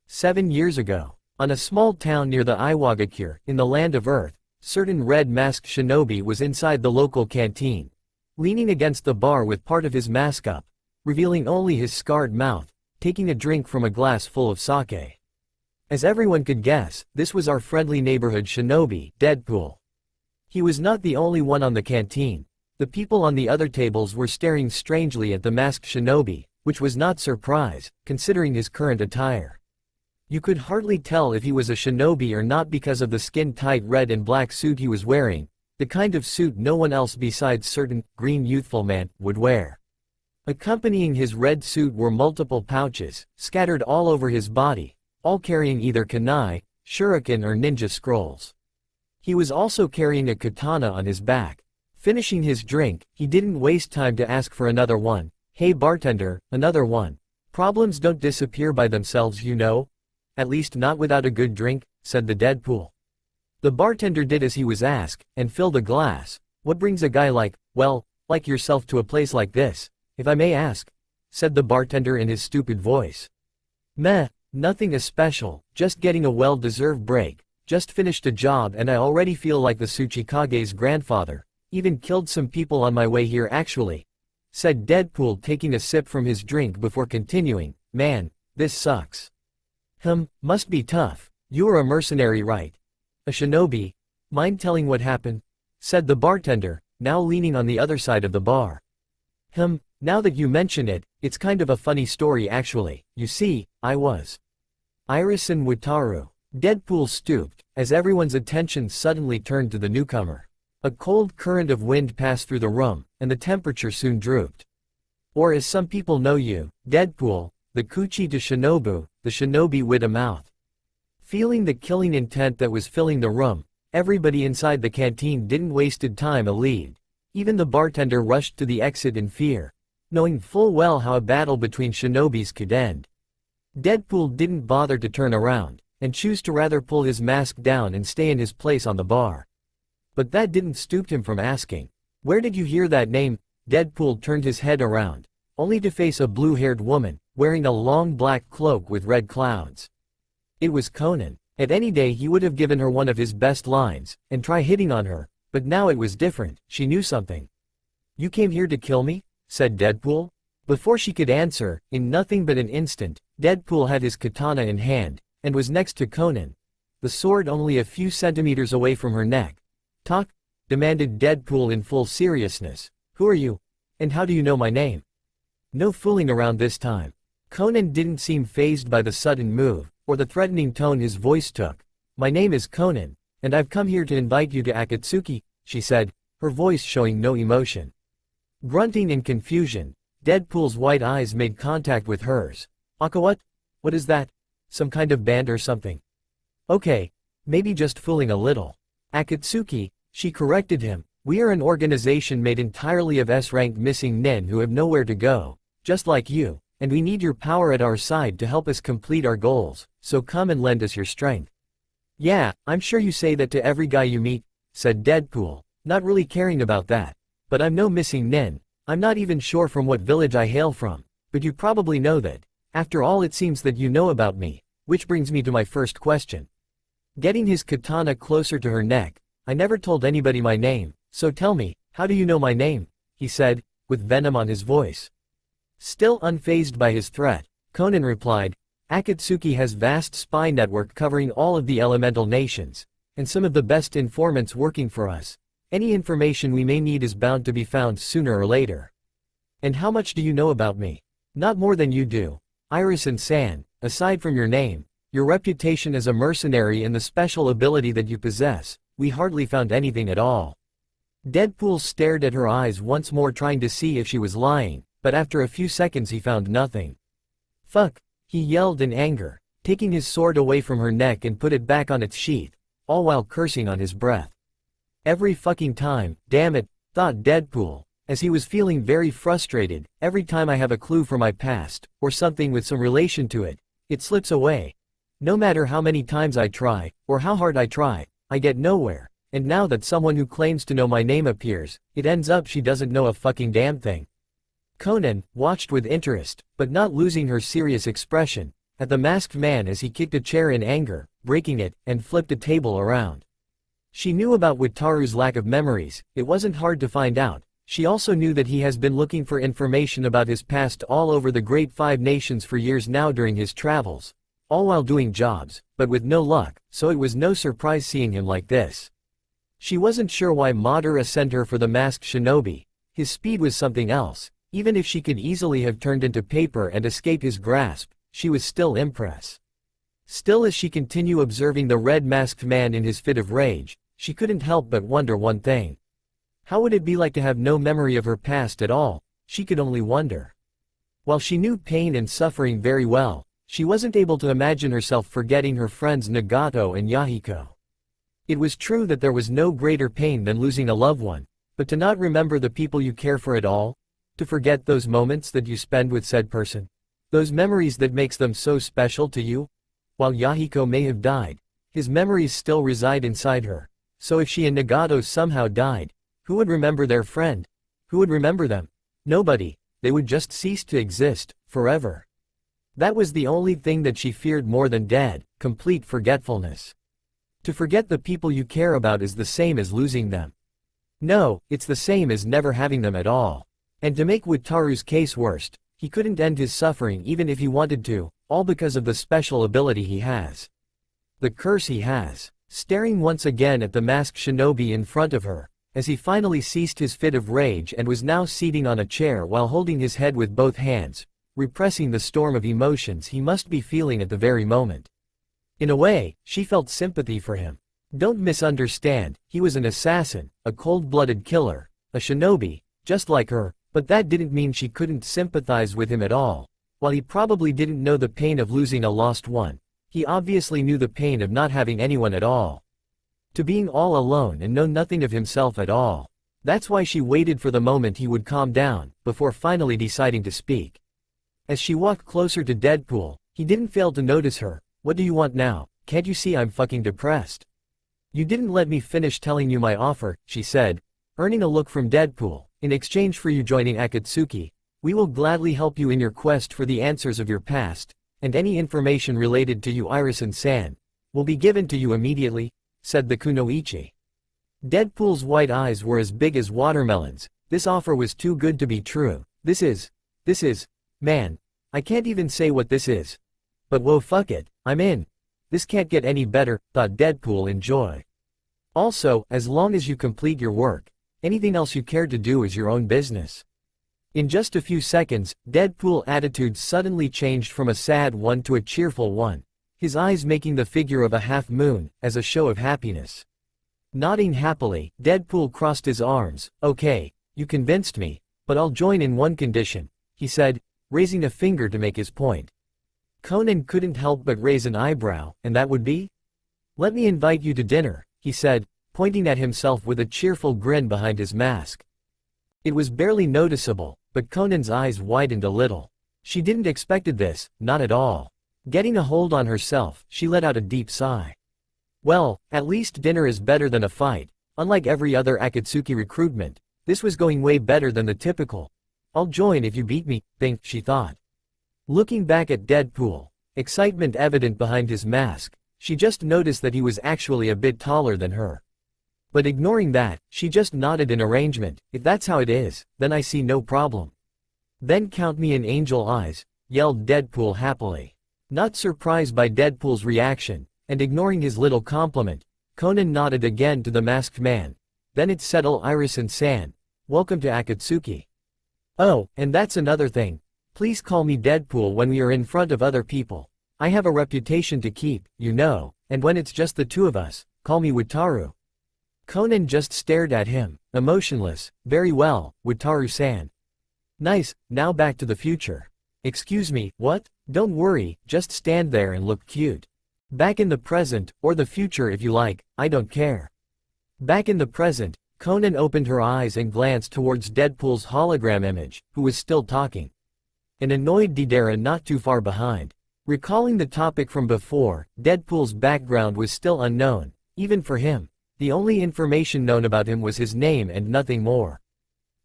7 years ago, on a small town near the Iwagakure, in the land of Earth, certain red-masked shinobi was inside the local canteen, leaning against the bar with part of his mask up, revealing only his scarred mouth, taking a drink from a glass full of sake. As everyone could guess, this was our friendly neighborhood shinobi, Deadpool. He was not the only one on the canteen. The people on the other tables were staring strangely at the masked shinobi, which was not surprise, considering his current attire. You could hardly tell if he was a shinobi or not because of the skin-tight red and black suit he was wearing, the kind of suit no one else besides certain green youthful man would wear. Accompanying his red suit were multiple pouches, scattered all over his body, all carrying either kunai, shuriken or ninja scrolls. He was also carrying a katana on his back. Finishing his drink, he didn't waste time to ask for another one. Hey bartender, another one. Problems don't disappear by themselves, you know. At least not without a good drink, said the Deadpool. The bartender did as he was asked, and filled a glass. What brings a guy like yourself to a place like this, if I may ask? Said the bartender in his stupid voice. Meh, nothing especial, just getting a well-deserved break. Just finished a job and I already feel like the Tsuchikage's grandfather. Even killed some people on my way here actually. Said Deadpool taking a sip from his drink before continuing, man, this sucks. Must be tough. You are a mercenary, right? A shinobi? Mind telling what happened? Said the bartender, now leaning on the other side of the bar. Now that you mention it, it's kind of a funny story actually. You see, I was Irisin Wataru. Deadpool stooped, as everyone's attention suddenly turned to the newcomer. A cold current of wind passed through the room, and the temperature soon drooped. Or as some people know you, Deadpool, the Kuchi de Shinobu, the shinobi with a mouth. Feeling the killing intent that was filling the room, everybody inside the canteen didn't wasted time leave. Even the bartender rushed to the exit in fear, knowing full well how a battle between shinobis could end. Deadpool didn't bother to turn around, and choose to rather pull his mask down and stay in his place on the bar. But that didn't stop him from asking, "Where did you hear that name?" Deadpool turned his head around, only to face a blue-haired woman, wearing a long black cloak with red clouds. It was Conan. At any day he would have given her one of his best lines, and try hitting on her, but now it was different. She knew something. "You came here to kill me?" said Deadpool. Before she could answer, in nothing but an instant, Deadpool had his katana in hand, and was next to Conan, the sword only a few centimeters away from her neck. "Talk?" demanded Deadpool in full seriousness. "Who are you? And how do you know my name?" No fooling around this time. Conan didn't seem fazed by the sudden move, or the threatening tone his voice took. "My name is Conan, and I've come here to invite you to Akatsuki," she said, her voice showing no emotion. Grunting in confusion, Deadpool's white eyes made contact with hers. "Aka what? What is that? Some kind of band or something?" "Okay, maybe just fooling a little." "Akatsuki," she corrected him. "We are an organization made entirely of S-rank missing nin who have nowhere to go, just like you, and we need your power at our side to help us complete our goals, so come and lend us your strength." "Yeah, I'm sure you say that to every guy you meet," said Deadpool, not really caring about that. "But I'm no missing nin. I'm not even sure from what village I hail from, but you probably know that. After all, it seems that you know about me, which brings me to my first question." Getting his katana closer to her neck, "I never told anybody my name, so tell me, how do you know my name?" he said, with venom on his voice. Still unfazed by his threat, Conan replied, "Akatsuki has vast spy network covering all of the elemental nations, and some of the best informants working for us. Any information we may need is bound to be found sooner or later. And how much do you know about me? Not more than you do. Iris and San, aside from your name, your reputation as a mercenary and the special ability that you possess, we hardly found anything at all. Deadpool stared at her eyes once more, trying to see if she was lying, but after a few seconds he found nothing. Fuck, he yelled in anger, taking his sword away from her neck and put it back on its sheath, all while cursing on his breath. Every fucking time, damn it, thought Deadpool, as he was feeling very frustrated. Every time I have a clue for my past, or something with some relation to it, it slips away. No matter how many times I try, or how hard I try, I get nowhere, and now that someone who claims to know my name appears, it ends up she doesn't know a fucking damn thing. Conan watched with interest, but not losing her serious expression, at the masked man as he kicked a chair in anger, breaking it, and flipped a table around. She knew about Wataru's lack of memories. It wasn't hard to find out. She also knew that he has been looking for information about his past all over the Great Five Nations for years now during his travels, all while doing jobs, but with no luck, so it was no surprise seeing him like this. She wasn't sure why Madara sent her for the masked shinobi. His speed was something else. Even if she could easily have turned into paper and escape his grasp, she was still impressed. Still, as she continued observing the red masked man in his fit of rage, she couldn't help but wonder one thing. How would it be like to have no memory of her past at all? She could only wonder. While she knew pain and suffering very well, she wasn't able to imagine herself forgetting her friends Nagato and Yahiko. It was true that there was no greater pain than losing a loved one, but to not remember the people you care for at all, to forget those moments that you spend with said person, those memories that makes them so special to you. While Yahiko may have died, his memories still reside inside her, so if she and Nagato somehow died, who would remember their friend? Who would remember them? Nobody. They would just cease to exist, forever. That was the only thing that she feared more than dead, complete forgetfulness. To forget the people you care about is the same as losing them. No, it's the same as never having them at all. And to make Wataru's case worse, he couldn't end his suffering even if he wanted to, all because of the special ability he has. The curse he has. Staring once again at the masked shinobi in front of her, as he finally ceased his fit of rage and was now seating on a chair while holding his head with both hands, repressing the storm of emotions he must be feeling at the very moment. In a way, she felt sympathy for him. Don't misunderstand, he was an assassin, a cold-blooded killer, a shinobi, just like her, but that didn't mean she couldn't sympathize with him at all. While he probably didn't know the pain of losing a lost one, he obviously knew the pain of not having anyone at all. To being all alone and know nothing of himself at all. That's why she waited for the moment he would calm down, before finally deciding to speak. As she walked closer to Deadpool, he didn't fail to notice her. What do you want now? Can't you see I'm fucking depressed? You didn't let me finish telling you my offer, she said, earning a look from Deadpool. In exchange for you joining Akatsuki, we will gladly help you in your quest for the answers of your past, and any information related to you Iris and San will be given to you immediately, said the kunoichi. Deadpool's white eyes were as big as watermelons. This offer was too good to be true. This is, man, I can't even say what this is. But whoa, fuck it, I'm in. This can't get any better, thought Deadpool in joy. Also, as long as you complete your work, anything else you care to do is your own business. In just a few seconds, Deadpool's attitude suddenly changed from a sad one to a cheerful one, his eyes making the figure of a half moon, as a show of happiness. Nodding happily, Deadpool crossed his arms. Okay, you convinced me, but I'll join in one condition, he said, raising a finger to make his point. Conan couldn't help but raise an eyebrow, and that would be? Let me invite you to dinner, he said, pointing at himself with a cheerful grin behind his mask. It was barely noticeable, but Conan's eyes widened a little. She didn't expected this, not at all. Getting a hold on herself, she let out a deep sigh. Well, at least dinner is better than a fight. Unlike every other Akatsuki recruitment, this was going way better than the typical "I'll join if you beat me" thing, she thought. Looking back at Deadpool, excitement evident behind his mask, she just noticed that he was actually a bit taller than her. But ignoring that, she just nodded in arrangement. If that's how it is, then I see no problem. Then count me in, angel eyes, yelled Deadpool happily. Not surprised by Deadpool's reaction, and ignoring his little compliment, Conan nodded again to the masked man. Then it's settle Iris and San. Welcome to Akatsuki. Oh, and that's another thing. Please call me Deadpool when we are in front of other people. I have a reputation to keep, you know, and when it's just the two of us, call me Wataru. Conan just stared at him, emotionless. Very well, Wataru-san. Nice, now back to the future. Excuse me, what? Don't worry, just stand there and look cute. Back in the present, or the future if you like, I don't care. Back in the present, Conan opened her eyes and glanced towards Deadpool's hologram image, who was still talking. An annoyed Deidara not too far behind. Recalling the topic from before, Deadpool's background was still unknown, even for him. The only information known about him was his name and nothing more.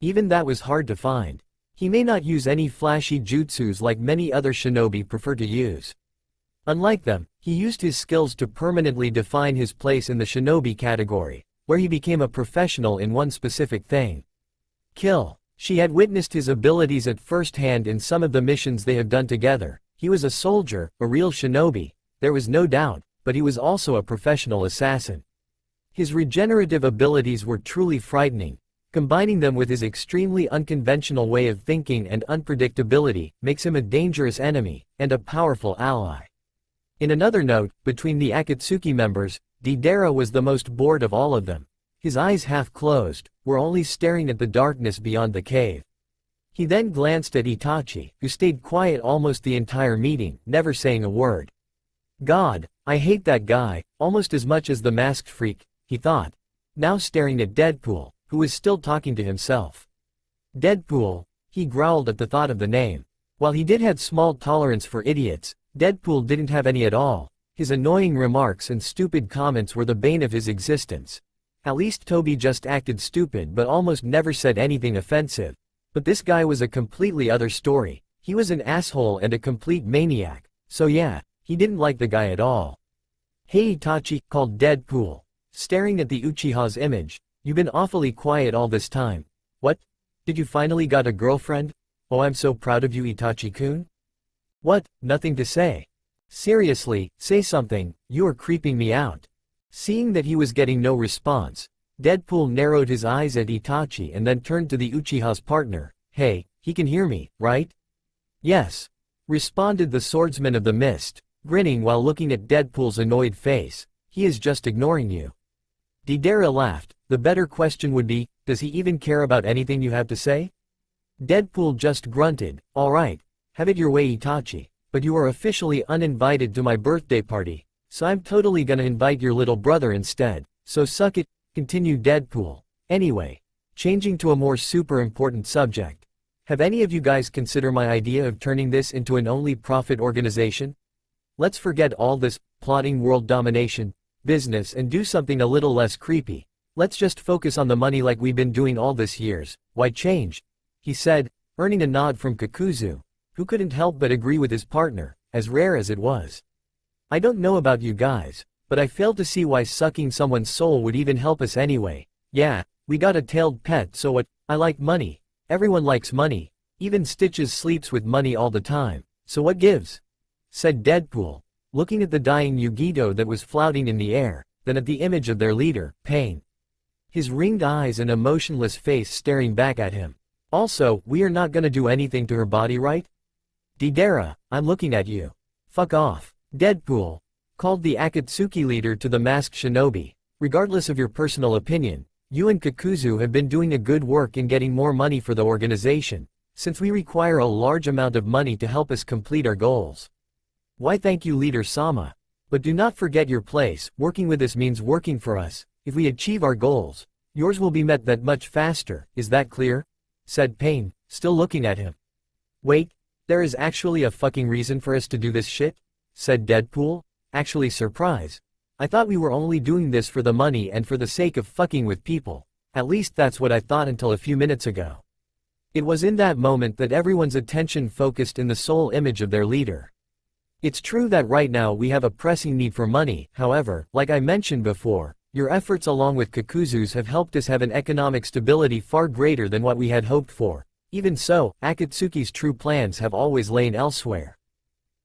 Even that was hard to find. He may not use any flashy jutsus like many other shinobi prefer to use. Unlike them, he used his skills to permanently define his place in the shinobi category, where he became a professional in one specific thing. Kill. She had witnessed his abilities at first hand in some of the missions they have done together. He was a soldier, a real shinobi, there was no doubt, but he was also a professional assassin. His regenerative abilities were truly frightening. Combining them with his extremely unconventional way of thinking and unpredictability makes him a dangerous enemy, and a powerful ally. In another note, between the Akatsuki members, Deidara was the most bored of all of them. His eyes half closed, were only staring at the darkness beyond the cave. He then glanced at Itachi, who stayed quiet almost the entire meeting, never saying a word. God, I hate that guy, almost as much as the masked freak, he thought. Now staring at Deadpool, who was still talking to himself. Deadpool, he growled at the thought of the name. While he did have small tolerance for idiots, Deadpool didn't have any at all. His annoying remarks and stupid comments were the bane of his existence. At least Toby just acted stupid but almost never said anything offensive. But this guy was a completely other story. He was an asshole and a complete maniac. So yeah, he didn't like the guy at all. Hey Itachi, called Deadpool, staring at the Uchiha's image. You've been awfully quiet all this time. What? Did you finally got a girlfriend? Oh, I'm so proud of you, Itachi-kun. What? Nothing to say. Seriously, say something, you are creeping me out. Seeing that he was getting no response, Deadpool narrowed his eyes at Itachi and then turned to the Uchiha's partner. Hey, he can hear me, right? Yes, responded the swordsman of the mist, grinning while looking at Deadpool's annoyed face. He is just ignoring you. Deidara laughed. The better question would be, does he even care about anything you have to say? Deadpool just grunted. Alright, have it your way Itachi, but you are officially uninvited to my birthday party, so I'm totally gonna invite your little brother instead, so suck it, continued Deadpool. Anyway, changing to a more super important subject. Have any of you guys considered my idea of turning this into an only profit organization? Let's forget all this plotting world domination business and do something a little less creepy. Let's just focus on the money like we've been doing all this years. Why change? He said, earning a nod from Kakuzu, who couldn't help but agree with his partner, as rare as it was. I don't know about you guys, but I fail to see why sucking someone's soul would even help us anyway. Yeah, we got a tailed pet so what? I like money. Everyone likes money. Even Stitches sleeps with money all the time, so what gives? Said Deadpool, looking at the dying Yugito that was floating in the air, then at the image of their leader, Pain. His ringed eyes and emotionless face staring back at him. Also, we are not gonna do anything to her body, right? Deidara, I'm looking at you. Fuck off. Deadpool called the Akatsuki leader to the masked shinobi. Regardless of your personal opinion, you and Kakuzu have been doing a good work in getting more money for the organization, since we require a large amount of money to help us complete our goals. Why thank you Leader Sama. But do not forget your place, working with us means working for us. If we achieve our goals, yours will be met that much faster, is that clear? Said Pain, still looking at him. Wait, there is actually a fucking reason for us to do this shit? Said Deadpool, actually surprised. I thought we were only doing this for the money and for the sake of fucking with people. At least that's what I thought until a few minutes ago. It was in that moment that everyone's attention focused in the sole image of their leader. It's true that right now we have a pressing need for money, however, like I mentioned before, your efforts along with Kakuzu's have helped us have an economic stability far greater than what we had hoped for. Even so, Akatsuki's true plans have always lain elsewhere.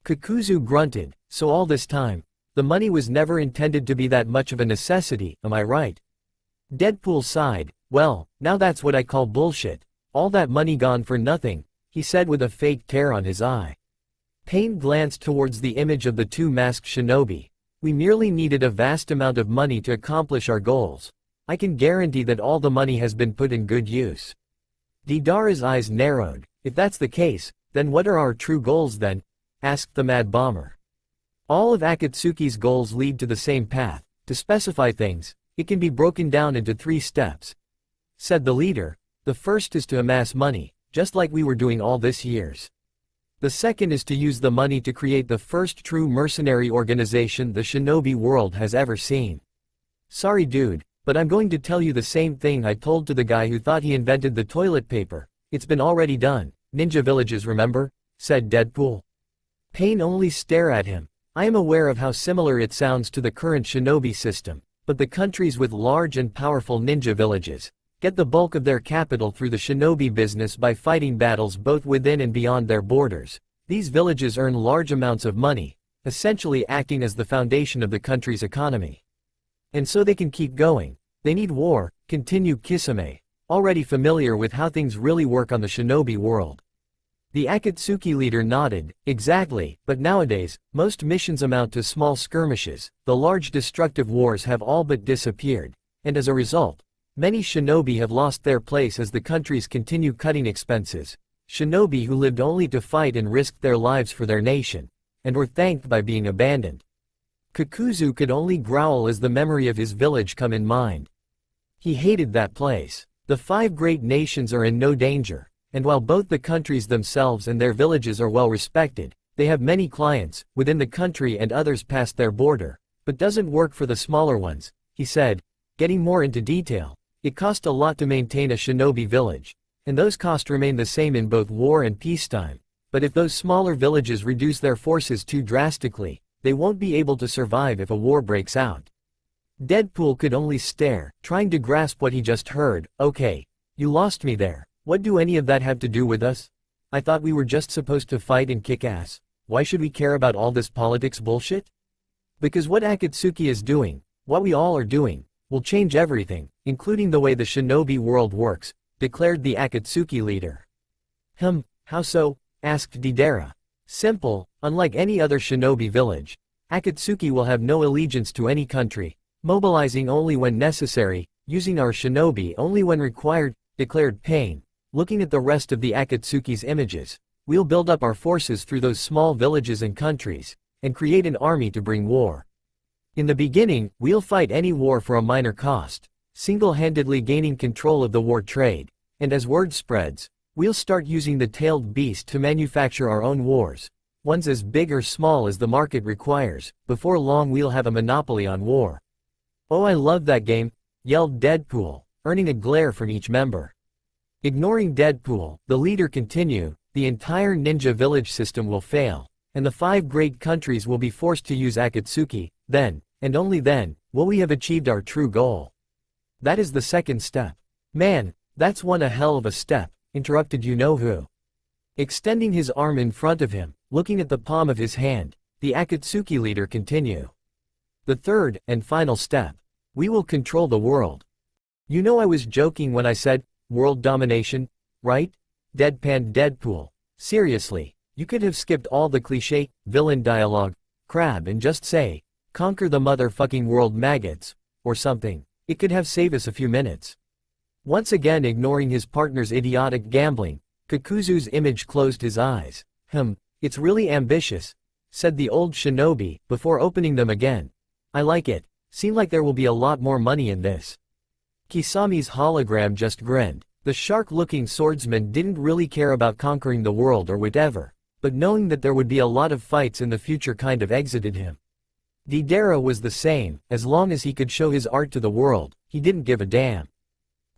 Kakuzu grunted, so all this time, the money was never intended to be that much of a necessity, am I right? Deadpool sighed. Well, now that's what I call bullshit. All that money gone for nothing, he said with a fake tear on his eye. Pain glanced towards the image of the two masked shinobi. We merely needed a vast amount of money to accomplish our goals. I can guarantee that all the money has been put in good use. Deidara's eyes narrowed. If that's the case, then what are our true goals then? Asked the Mad Bomber. All of Akatsuki's goals lead to the same path. To specify things, it can be broken down into 3 steps. Said the leader. The first is to amass money, just like we were doing all this years. The second is to use the money to create the first true mercenary organization the shinobi world has ever seen. Sorry dude, but I'm going to tell you the same thing I told to the guy who thought he invented the toilet paper. It's been already done. Ninja villages, remember? Said Deadpool. Pain only stare at him. I am aware of how similar it sounds to the current shinobi system, but the countries with large and powerful ninja villages get the bulk of their capital through the shinobi business by fighting battles both within and beyond their borders. These villages earn large amounts of money, essentially acting as the foundation of the country's economy. And so they can keep going. They need war, continued Kisame, already familiar with how things really work on the shinobi world. The Akatsuki leader nodded. Exactly, but nowadays, most missions amount to small skirmishes. The large destructive wars have all but disappeared, and as a result, many shinobi have lost their place as the countries continue cutting expenses. Shinobi who lived only to fight and risked their lives for their nation, and were thanked by being abandoned. Kakuzu could only growl as the memory of his village come in mind. He hated that place. The 5 great nations are in no danger, and while both the countries themselves and their villages are well respected, they have many clients, within the country and others past their border, but doesn't work for the smaller ones, he said. Getting more into detail, it cost a lot to maintain a shinobi village, and those costs remain the same in both war and peacetime, but if those smaller villages reduce their forces too drastically, they won't be able to survive if a war breaks out. Deadpool could only stare, trying to grasp what he just heard. Okay, you lost me there. What do any of that have to do with us? I thought we were just supposed to fight and kick ass. Why should we care about all this politics bullshit? Because what Akatsuki is doing, what we all are doing, will change everything, including the way the shinobi world works, declared the Akatsuki leader. How so? Asked Deidara. Simple, unlike any other shinobi village, Akatsuki will have no allegiance to any country, mobilizing only when necessary, using our shinobi only when required, declared Pain. Looking at the rest of the Akatsuki's images, we'll build up our forces through those small villages and countries, and create an army to bring war. In the beginning, we'll fight any war for a minor cost, single-handedly gaining control of the war trade, and as word spreads, we'll start using the tailed beast to manufacture our own wars, ones as big or small as the market requires. Before long we'll have a monopoly on war. Oh, I love that game, yelled Deadpool, earning a glare from each member. Ignoring Deadpool, the leader continued, the entire ninja village system will fail, and the 5 great countries will be forced to use Akatsuki. Then, and only then, will we have achieved our true goal. That is the second step. Man, that's one a hell of a step, interrupted you-know-who. Extending his arm in front of him, looking at the palm of his hand, the Akatsuki leader continued. The third, and final step. We will control the world. You know I was joking when I said, world domination, right? Deadpanned Deadpool. Seriously, you could have skipped all the cliché, villain dialogue, crap and just say, conquer the motherfucking world maggots, or something. It could have saved us a few minutes. Once again ignoring his partner's idiotic gambling, Kakuzu's image closed his eyes. It's really ambitious, said the old shinobi, before opening them again. I like it. Seemed like there will be a lot more money in this. Kisami's hologram just grinned. The shark-looking swordsman didn't really care about conquering the world or whatever, but knowing that there would be a lot of fights in the future kind of exited him. Deidara was the same. As long as he could show his art to the world, he didn't give a damn.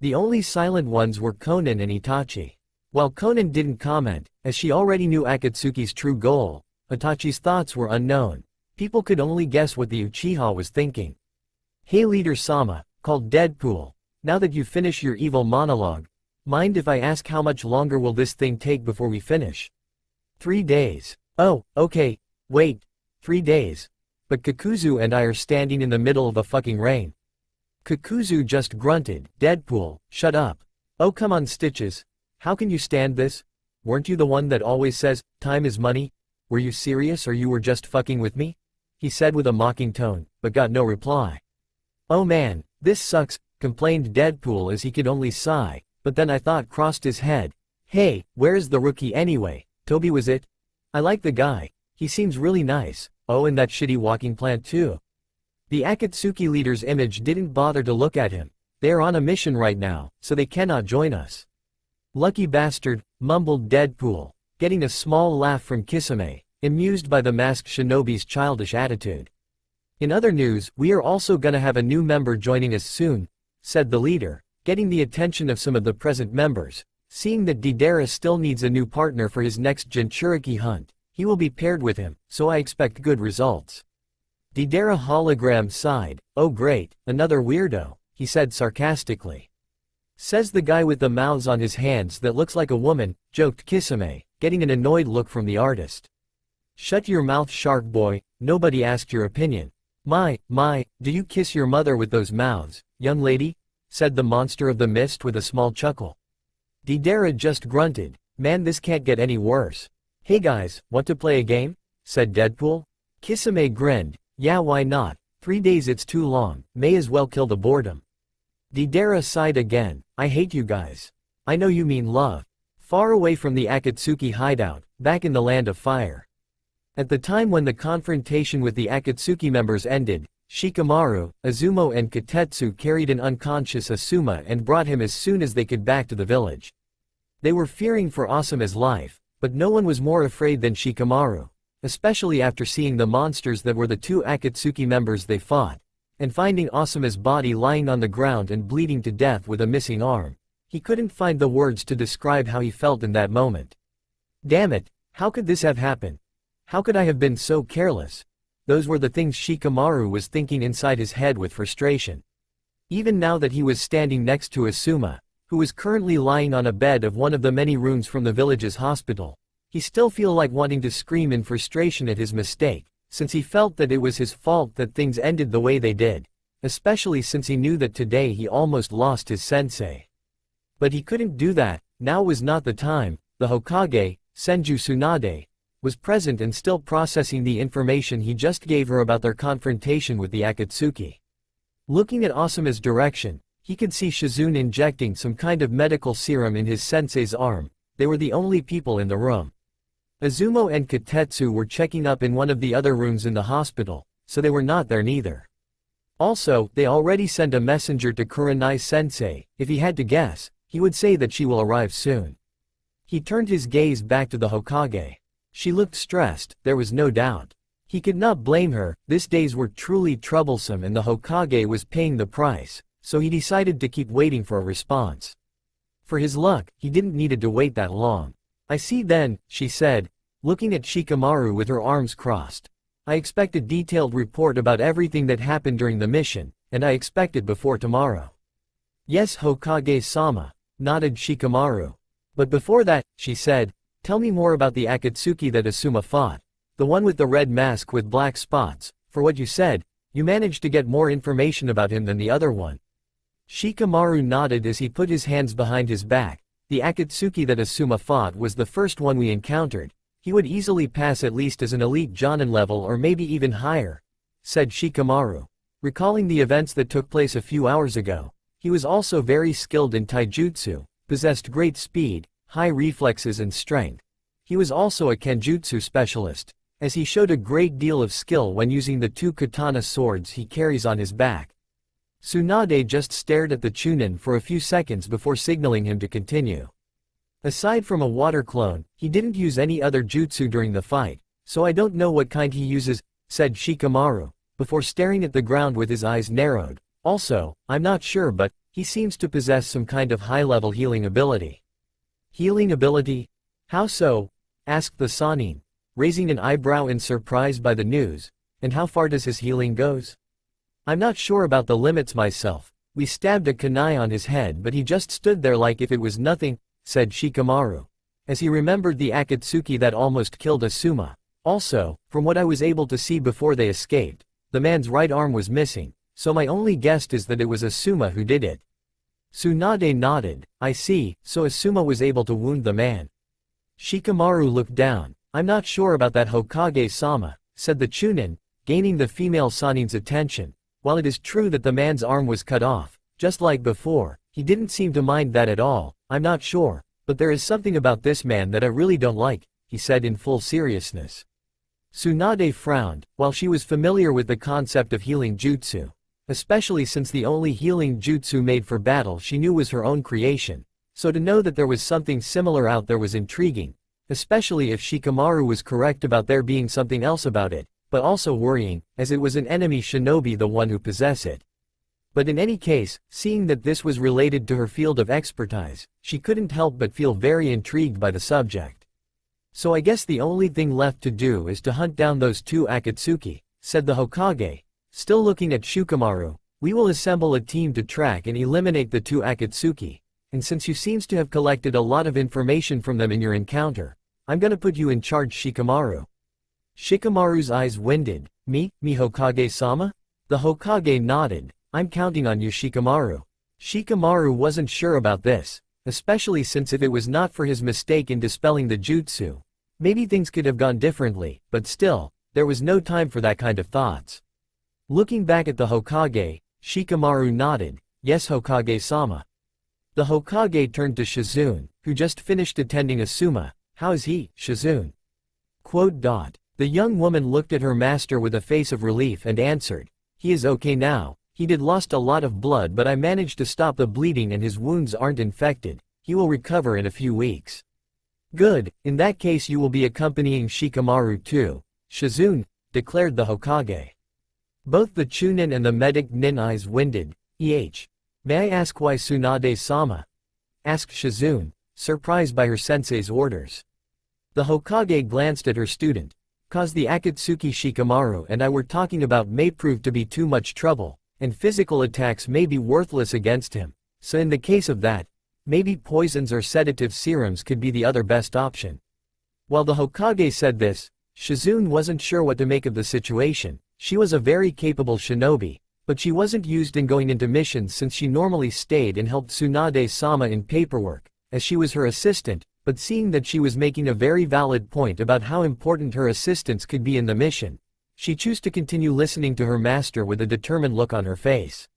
The only silent ones were Conan and Itachi. While Conan didn't comment, as she already knew Akatsuki's true goal, Itachi's thoughts were unknown. People could only guess what the Uchiha was thinking. Hey Leader Sama, called Deadpool, now that you finish your evil monologue, mind if I ask how much longer will this thing take before we finish? 3 days. Oh, okay, wait, 3 days. But Kakuzu and I are standing in the middle of a fucking rain. Kakuzu just grunted, "Deadpool, shut up." "Oh come on Stitches. How can you stand this? Weren't you the one that always says, time is money? Were you serious or you were just fucking with me?" he said with a mocking tone, but got no reply. "Oh man, this sucks," complained Deadpool as he could only sigh, but then a thought crossed his head. "Hey, where's the rookie anyway? Toby was it? I like the guy. He seems really nice. Oh, and that shitty walking plant too." The Akatsuki leader's image didn't bother to look at him. "They are on a mission right now, so they cannot join us." "Lucky bastard," mumbled Deadpool, getting a small laugh from Kisame, amused by the masked shinobi's childish attitude. "In other news, we are also gonna have a new member joining us soon," said the leader, getting the attention of some of the present members. "Seeing that Deidara still needs a new partner for his next Jinchuriki hunt, he will be paired with him, so I expect good results." Deidara hologram sighed. "Oh great, another weirdo," he said sarcastically. "Says the guy with the mouths on his hands that looks like a woman," joked Kisame, getting an annoyed look from the artist. "Shut your mouth shark boy, nobody asked your opinion." My, do you kiss your mother with those mouths, young lady?" said the monster of the mist with a small chuckle. Deidara just grunted. "Man, this can't get any worse." "Hey guys, want to play a game?" said Deadpool. Kisame grinned. "Yeah, why not? 3 days it's too long, may as well kill the boredom." Deidara sighed again. "I hate you guys. I know you mean love." Far away from the Akatsuki hideout, back in the land of fire. At the time when the confrontation with the Akatsuki members ended, Shikamaru, Azumo and Katetsu carried an unconscious Asuma and brought him as soon as they could back to the village. They were fearing for Asuma's life, but no one was more afraid than Shikamaru, especially after seeing the monsters that were the 2 Akatsuki members they fought, and finding Asuma's body lying on the ground and bleeding to death with a missing arm. He couldn't find the words to describe how he felt in that moment. Damn it, how could this have happened? How could I have been so careless? Those were the things Shikamaru was thinking inside his head with frustration. Even now that he was standing next to Asuma, who was currently lying on a bed of one of the many rooms from the village's hospital, he still felt like wanting to scream in frustration at his mistake, since he felt that it was his fault that things ended the way they did, especially since he knew that today he almost lost his sensei. But he couldn't do that. Now was not the time. The Hokage, Senju Tsunade, was present and still processing the information he just gave her about their confrontation with the Akatsuki. Looking at Asuma's direction, he could see Shizune injecting some kind of medical serum in his sensei's arm. They were the only people in the room. Azumo and Katetsu were checking up in one of the other rooms in the hospital, so they were not there neither. Also, they already sent a messenger to Kurenai sensei. If he had to guess, he would say that she will arrive soon. He turned his gaze back to the Hokage. She looked stressed, there was no doubt. He could not blame her. These days were truly troublesome and the Hokage was paying the price, so he decided to keep waiting for a response. For his luck, he didn't need to wait that long. "I see then," she said, looking at Shikamaru with her arms crossed. "I expect a detailed report about everything that happened during the mission, and I expect it before tomorrow." "Yes, Hokage-sama," nodded Shikamaru. "But before that," she said, "tell me more about the Akatsuki that Asuma fought. The one with the red mask with black spots. For what you said, you managed to get more information about him than the other one." Shikamaru nodded as he put his hands behind his back. "The Akatsuki that Asuma fought was the first one we encountered. He would easily pass at least as an elite Jonin level or maybe even higher," said Shikamaru. Recalling the events that took place a few hours ago, he was also very skilled in taijutsu, possessed great speed, high reflexes and strength. He was also a kenjutsu specialist, as he showed a great deal of skill when using the 2 katana swords he carries on his back. Tsunade just stared at the Chunin for a few seconds before signaling him to continue. "Aside from a water clone, he didn't use any other jutsu during the fight, so I don't know what kind he uses," said Shikamaru, before staring at the ground with his eyes narrowed. "Also, I'm not sure but, he seems to possess some kind of high-level healing ability." "Healing ability? How so?" asked the Sanin, raising an eyebrow in surprise by the news. "And how far does his healing goes?" "I'm not sure about the limits myself. We stabbed a kunai on his head but he just stood there like if it was nothing," said Shikamaru, as he remembered the Akatsuki that almost killed Asuma. "Also, from what I was able to see before they escaped, the man's right arm was missing, so my only guess is that it was Asuma who did it. Tsunade nodded. I see, so Asuma was able to wound the man. Shikamaru looked down. I'm not sure about that Hokage-sama, said the Chunin, gaining the female Sanin's attention. While it is true that the man's arm was cut off, just like before, he didn't seem to mind that at all. I'm not sure, but there is something about this man that I really don't like, he said in full seriousness. Tsunade frowned, while she was familiar with the concept of healing jutsu. Especially since the only healing jutsu made for battle she knew was her own creation. So to know that there was something similar out there was intriguing, especially if Shikamaru was correct about there being something else about it, but also worrying, as it was an enemy shinobi the one who possessed it. But in any case, seeing that this was related to her field of expertise, she couldn't help but feel very intrigued by the subject. So I guess the only thing left to do is to hunt down those two Akatsuki, said the Hokage. Still looking at Shikamaru, we will assemble a team to track and eliminate the two Akatsuki, and since you seems to have collected a lot of information from them in your encounter, I'm gonna put you in charge, Shikamaru. Shikamaru's eyes winded. Me Hokage-sama? The Hokage nodded. I'm counting on you, Shikamaru. Shikamaru wasn't sure about this, especially since if it was not for his mistake in dispelling the jutsu, maybe things could have gone differently, but still, there was no time for that kind of thoughts. Looking back at the Hokage, Shikamaru nodded. Yes, Hokage-sama. The Hokage turned to Shizune, who just finished attending Asuma. How is he, Shizune? The young woman looked at her master with a face of relief and answered. He is okay now. He did lost a lot of blood, but I managed to stop the bleeding and his wounds aren't infected. He will recover in a few weeks. Good, in that case you will be accompanying Shikamaru too, Shizune, declared the Hokage. Both the Chunin and the medic Nin eyes winded. May I ask why Tsunade-sama? Asked Shizune, surprised by her sensei's orders. The Hokage glanced at her student. Cause the Akatsuki Shikamaru and I were talking about may prove to be too much trouble, and physical attacks may be worthless against him, so in the case of that, maybe poisons or sedative serums could be the other best option. While the Hokage said this, Shizune wasn't sure what to make of the situation. She was a very capable shinobi, but she wasn't used in going into missions since she normally stayed and helped Tsunade-sama in paperwork, as she was her assistant, but seeing that she was making a very valid point about how important her assistance could be in the mission, she chose to continue listening to her master with a determined look on her face.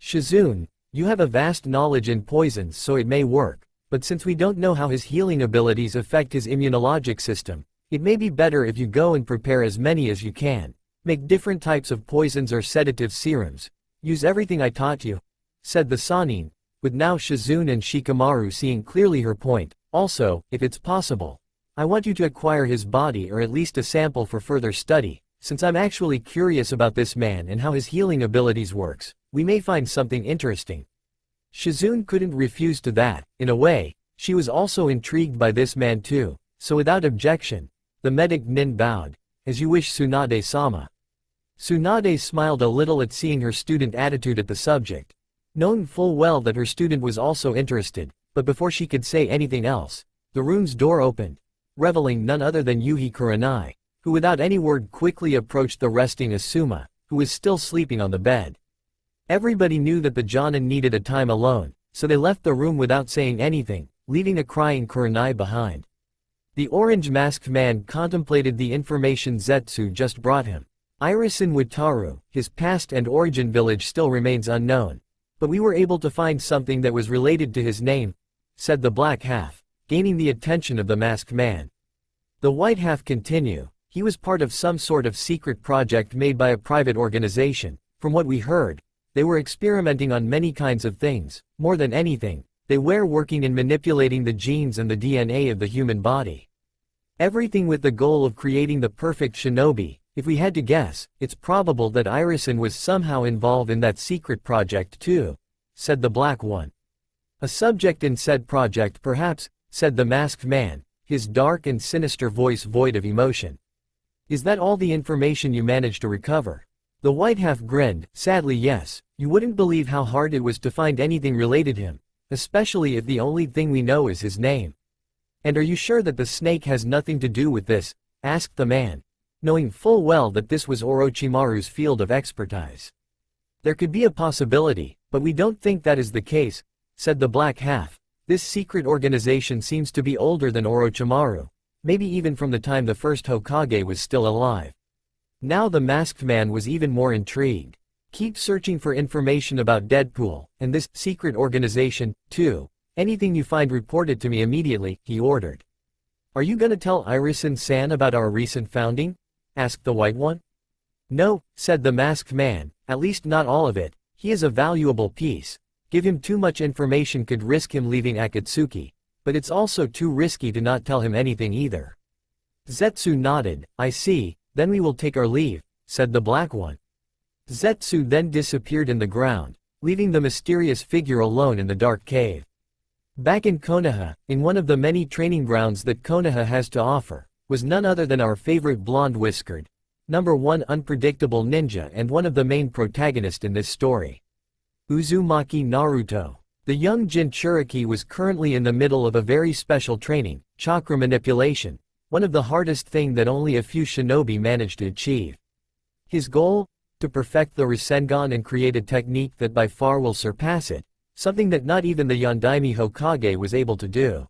Shizune, you have a vast knowledge in poisons, so it may work, but since we don't know how his healing abilities affect his immunologic system, it may be better if you go and prepare as many as you can. Make different types of poisons or sedative serums. Use everything I taught you, said the Sanin, with now Shizune and Shikamaru seeing clearly her point. Also, if it's possible, I want you to acquire his body or at least a sample for further study, since I'm actually curious about this man and how his healing abilities works. We may find something interesting. Shizune couldn't refuse to that. In a way, she was also intrigued by this man too, so without objection, the medic Nin bowed. As you wish, Tsunade-sama. Tsunade smiled a little at seeing her student's attitude at the subject, knowing full well that her student was also interested, but before she could say anything else, the room's door opened, revealing none other than Yuhi Kurenai, who without any word quickly approached the resting Asuma, who was still sleeping on the bed. Everybody knew that the Jonin needed a time alone, so they left the room without saying anything, leaving a crying Kurenai behind. The orange-masked man contemplated the information Zetsu just brought him. Irisin Wataru, his past and origin village still remains unknown, but we were able to find something that was related to his name, said the black half, gaining the attention of the masked man. The white half continued. He was part of some sort of secret project made by a private organization. From what we heard, they were experimenting on many kinds of things. More than anything, they were working in manipulating the genes and the DNA of the human body. Everything with the goal of creating the perfect shinobi. If we had to guess, it's probable that Irisin was somehow involved in that secret project too, said the black one. A subject in said project perhaps, said the masked man, his dark and sinister voice void of emotion. Is that all the information you managed to recover? The white half grinned. Sadly yes, you wouldn't believe how hard it was to find anything related to him, especially if the only thing we know is his name. And are you sure that the snake has nothing to do with this? Asked the man, knowing full well that this was Orochimaru's field of expertise. There could be a possibility, but we don't think that is the case, said the black half. This secret organization seems to be older than Orochimaru, maybe even from the time the first Hokage was still alive. Now the masked man was even more intrigued. Keep searching for information about Deadpool, and this secret organization, too. Anything you find report it to me immediately, he ordered. Are you gonna tell Irison-san about our recent founding? Asked the white one. No, said the masked man, at least not all of it. He is a valuable piece. Give him too much information could risk him leaving Akatsuki, but it's also too risky to not tell him anything either. Zetsu nodded. I see, then we will take our leave, said the black one. Zetsu then disappeared in the ground, leaving the mysterious figure alone in the dark cave. Back in Konoha, in one of the many training grounds that Konoha has to offer, was none other than our favorite blonde-whiskered, #1 unpredictable ninja and one of the main protagonists in this story. Uzumaki Naruto. The young Jinchuriki was currently in the middle of a very special training, chakra manipulation, one of the hardest thing that only a few shinobi managed to achieve. His goal? To perfect the Rasengan and create a technique that by far will surpass it, something that not even the Yondaime Hokage was able to do.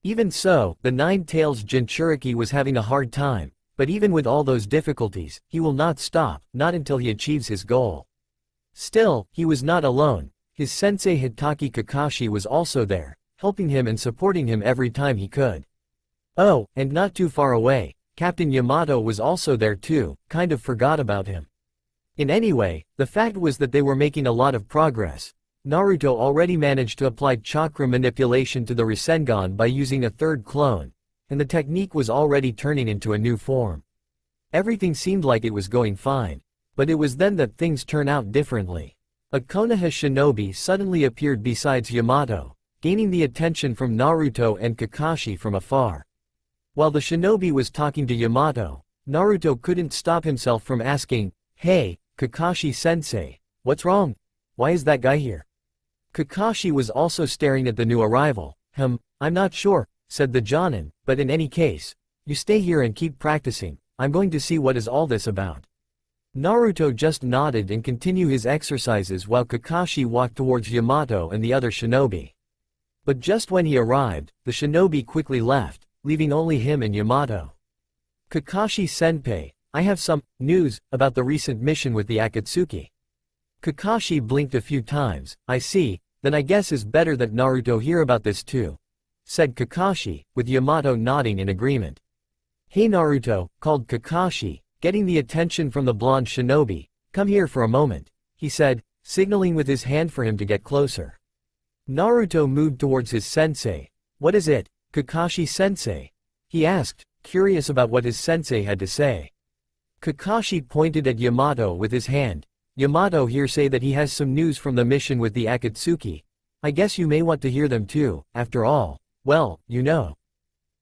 Even so, the Nine Tails Jinchuriki was having a hard time, but even with all those difficulties, he will not stop, not until he achieves his goal. Still, he was not alone. His sensei Hitaki Kakashi was also there, helping him and supporting him every time he could. Oh, and not too far away, Captain Yamato was also there too, kind of forgot about him. In any way, the fact was that they were making a lot of progress. Naruto already managed to apply chakra manipulation to the Rasengan by using a third clone, and the technique was already turning into a new form. Everything seemed like it was going fine, but it was then that things turned out differently. A Konoha shinobi suddenly appeared besides Yamato, gaining the attention from Naruto and Kakashi from afar. While the shinobi was talking to Yamato, Naruto couldn't stop himself from asking, "Hey, Kakashi-sensei, what's wrong? Why is that guy here?" Kakashi was also staring at the new arrival. I'm not sure, said the Jonin, but in any case, you stay here and keep practicing, I'm going to see what is all this about. Naruto just nodded and continued his exercises while Kakashi walked towards Yamato and the other shinobi. But just when he arrived, the shinobi quickly left, leaving only him and Yamato. Kakashi-senpai, I have some news about the recent mission with the Akatsuki. Kakashi blinked a few times. I see, then I guess it's better that Naruto hear about this too, said Kakashi, with Yamato nodding in agreement. Hey Naruto, called Kakashi, getting the attention from the blonde shinobi, come here for a moment, he said, signaling with his hand for him to get closer. Naruto moved towards his sensei. What is it, Kakashi-sensei? He asked, curious about what his sensei had to say. Kakashi pointed at Yamato with his hand. Yamato here say that he has some news from the mission with the Akatsuki. I guess you may want to hear them too, after all, well, you know.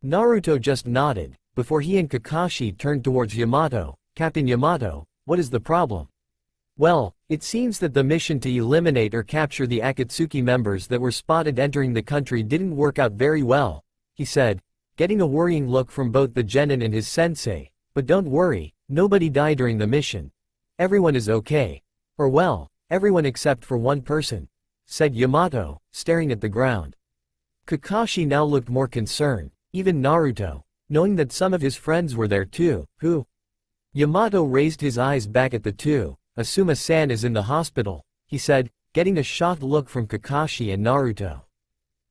Naruto just nodded, before he and Kakashi turned towards Yamato. Captain Yamato, what is the problem? Well, it seems that the mission to eliminate or capture the Akatsuki members that were spotted entering the country didn't work out very well, he said, getting a worrying look from both the genin and his sensei. But don't worry, nobody died during the mission. Everyone is okay. Or well, everyone except for one person, said Yamato, staring at the ground. Kakashi now looked more concerned, even Naruto, knowing that some of his friends were there too. Who? Yamato raised his eyes back at the two. Asuma-san is in the hospital, he said, getting a shocked look from Kakashi and Naruto.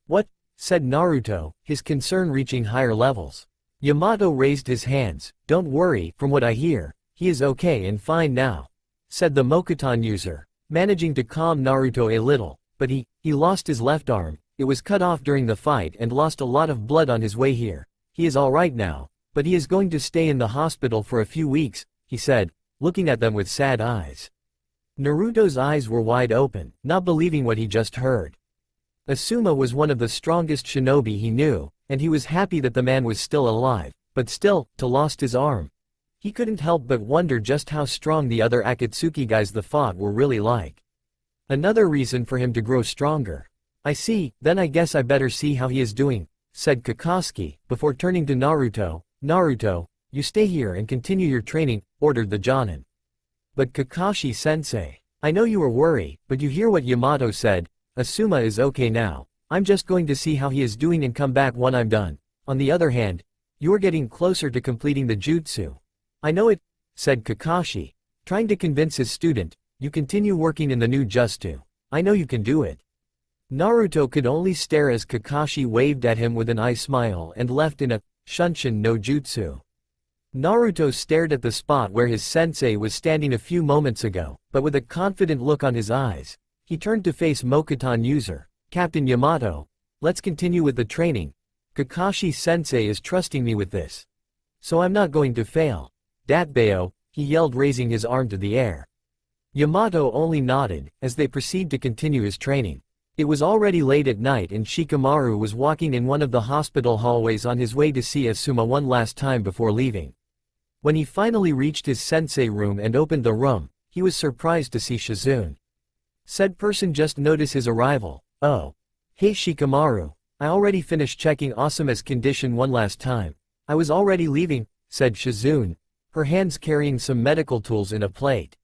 What? Said Naruto, his concern reaching higher levels. Yamato raised his hands. Don't worry, from what I hear, he is okay and fine now, said the Mokuton user, managing to calm Naruto a little, but he lost his left arm, it was cut off during the fight and lost a lot of blood on his way here. He is alright now, but he is going to stay in the hospital for a few weeks, he said, looking at them with sad eyes. Naruto's eyes were wide open, not believing what he just heard. Asuma was one of the strongest shinobi he knew, and he was happy that the man was still alive, but still, to lost his arm. He couldn't help but wonder just how strong the other Akatsuki guys that fought were really like. Another reason for him to grow stronger. I see, then I guess I better see how he is doing, said Kakashi, before turning to Naruto. Naruto, you stay here and continue your training, ordered the Jonin. But Kakashi-sensei, I know you were worried, but you hear what Yamato said. Asuma is okay now. I'm just going to see how he is doing and come back when I'm done. On the other hand, you're getting closer to completing the jutsu. I know it, said Kakashi, trying to convince his student. You continue working in the new jutsu. I know you can do it. Naruto could only stare as Kakashi waved at him with an eye smile and left in a Shunshin no jutsu. Naruto stared at the spot where his sensei was standing a few moments ago, but with a confident look on his eyes. He turned to face Mokuton user. Captain Yamato, let's continue with the training. Kakashi sensei is trusting me with this. So I'm not going to fail. Datbeo, he yelled, raising his arm to the air. Yamato only nodded, as they proceed to continue his training. It was already late at night and Shikamaru was walking in one of the hospital hallways on his way to see Asuma one last time before leaving. When he finally reached his sensei room and opened the room, he was surprised to see Shizune. Said person just noticed his arrival. Oh. Hey Shikamaru, I already finished checking Asuma's condition one last time. I was already leaving, said Shizune, her hands carrying some medical tools in a plate.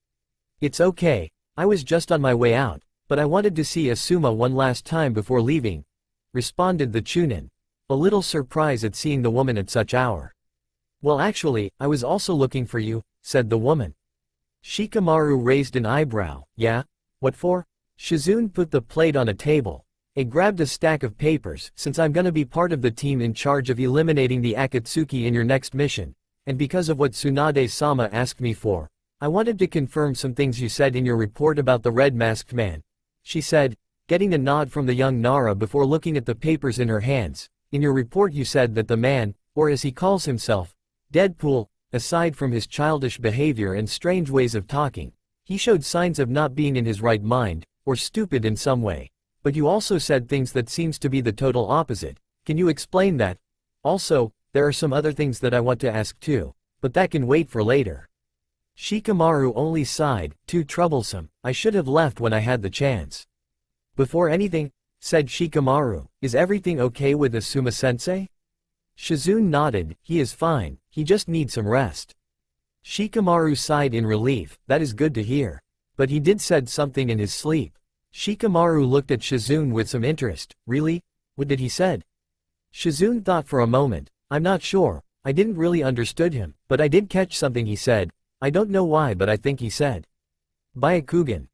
It's okay, I was just on my way out, but I wanted to see Asuma one last time before leaving, responded the Chunin, a little surprised at seeing the woman at such hour. Well actually, I was also looking for you, said the woman. Shikamaru raised an eyebrow. Yeah? What for? Shizune put the plate on a table. I grabbed a stack of papers, since I'm gonna be part of the team in charge of eliminating the Akatsuki in your next mission, and because of what Tsunade-sama asked me for, I wanted to confirm some things you said in your report about the red-masked man. She said, getting a nod from the young Nara before looking at the papers in her hands. In your report you said that the man, or as he calls himself, Deadpool, aside from his childish behavior and strange ways of talking, he showed signs of not being in his right mind, or stupid in some way. But you also said things that seems to be the total opposite. Can you explain that? Also, there are some other things that I want to ask too, but that can wait for later. Shikamaru only sighed, too troublesome, I should have left when I had the chance. Before anything, said Shikamaru, is everything okay with Asuma-sensei? Shizune nodded, he is fine, he just needs some rest. Shikamaru sighed in relief, that is good to hear. But he did said something in his sleep. Shikamaru looked at Shizune with some interest. Really? What did he said? Shizune thought for a moment. I'm not sure, I didn't really understood him, but I did catch something he said. I don't know why, but I think he said. Byakugan.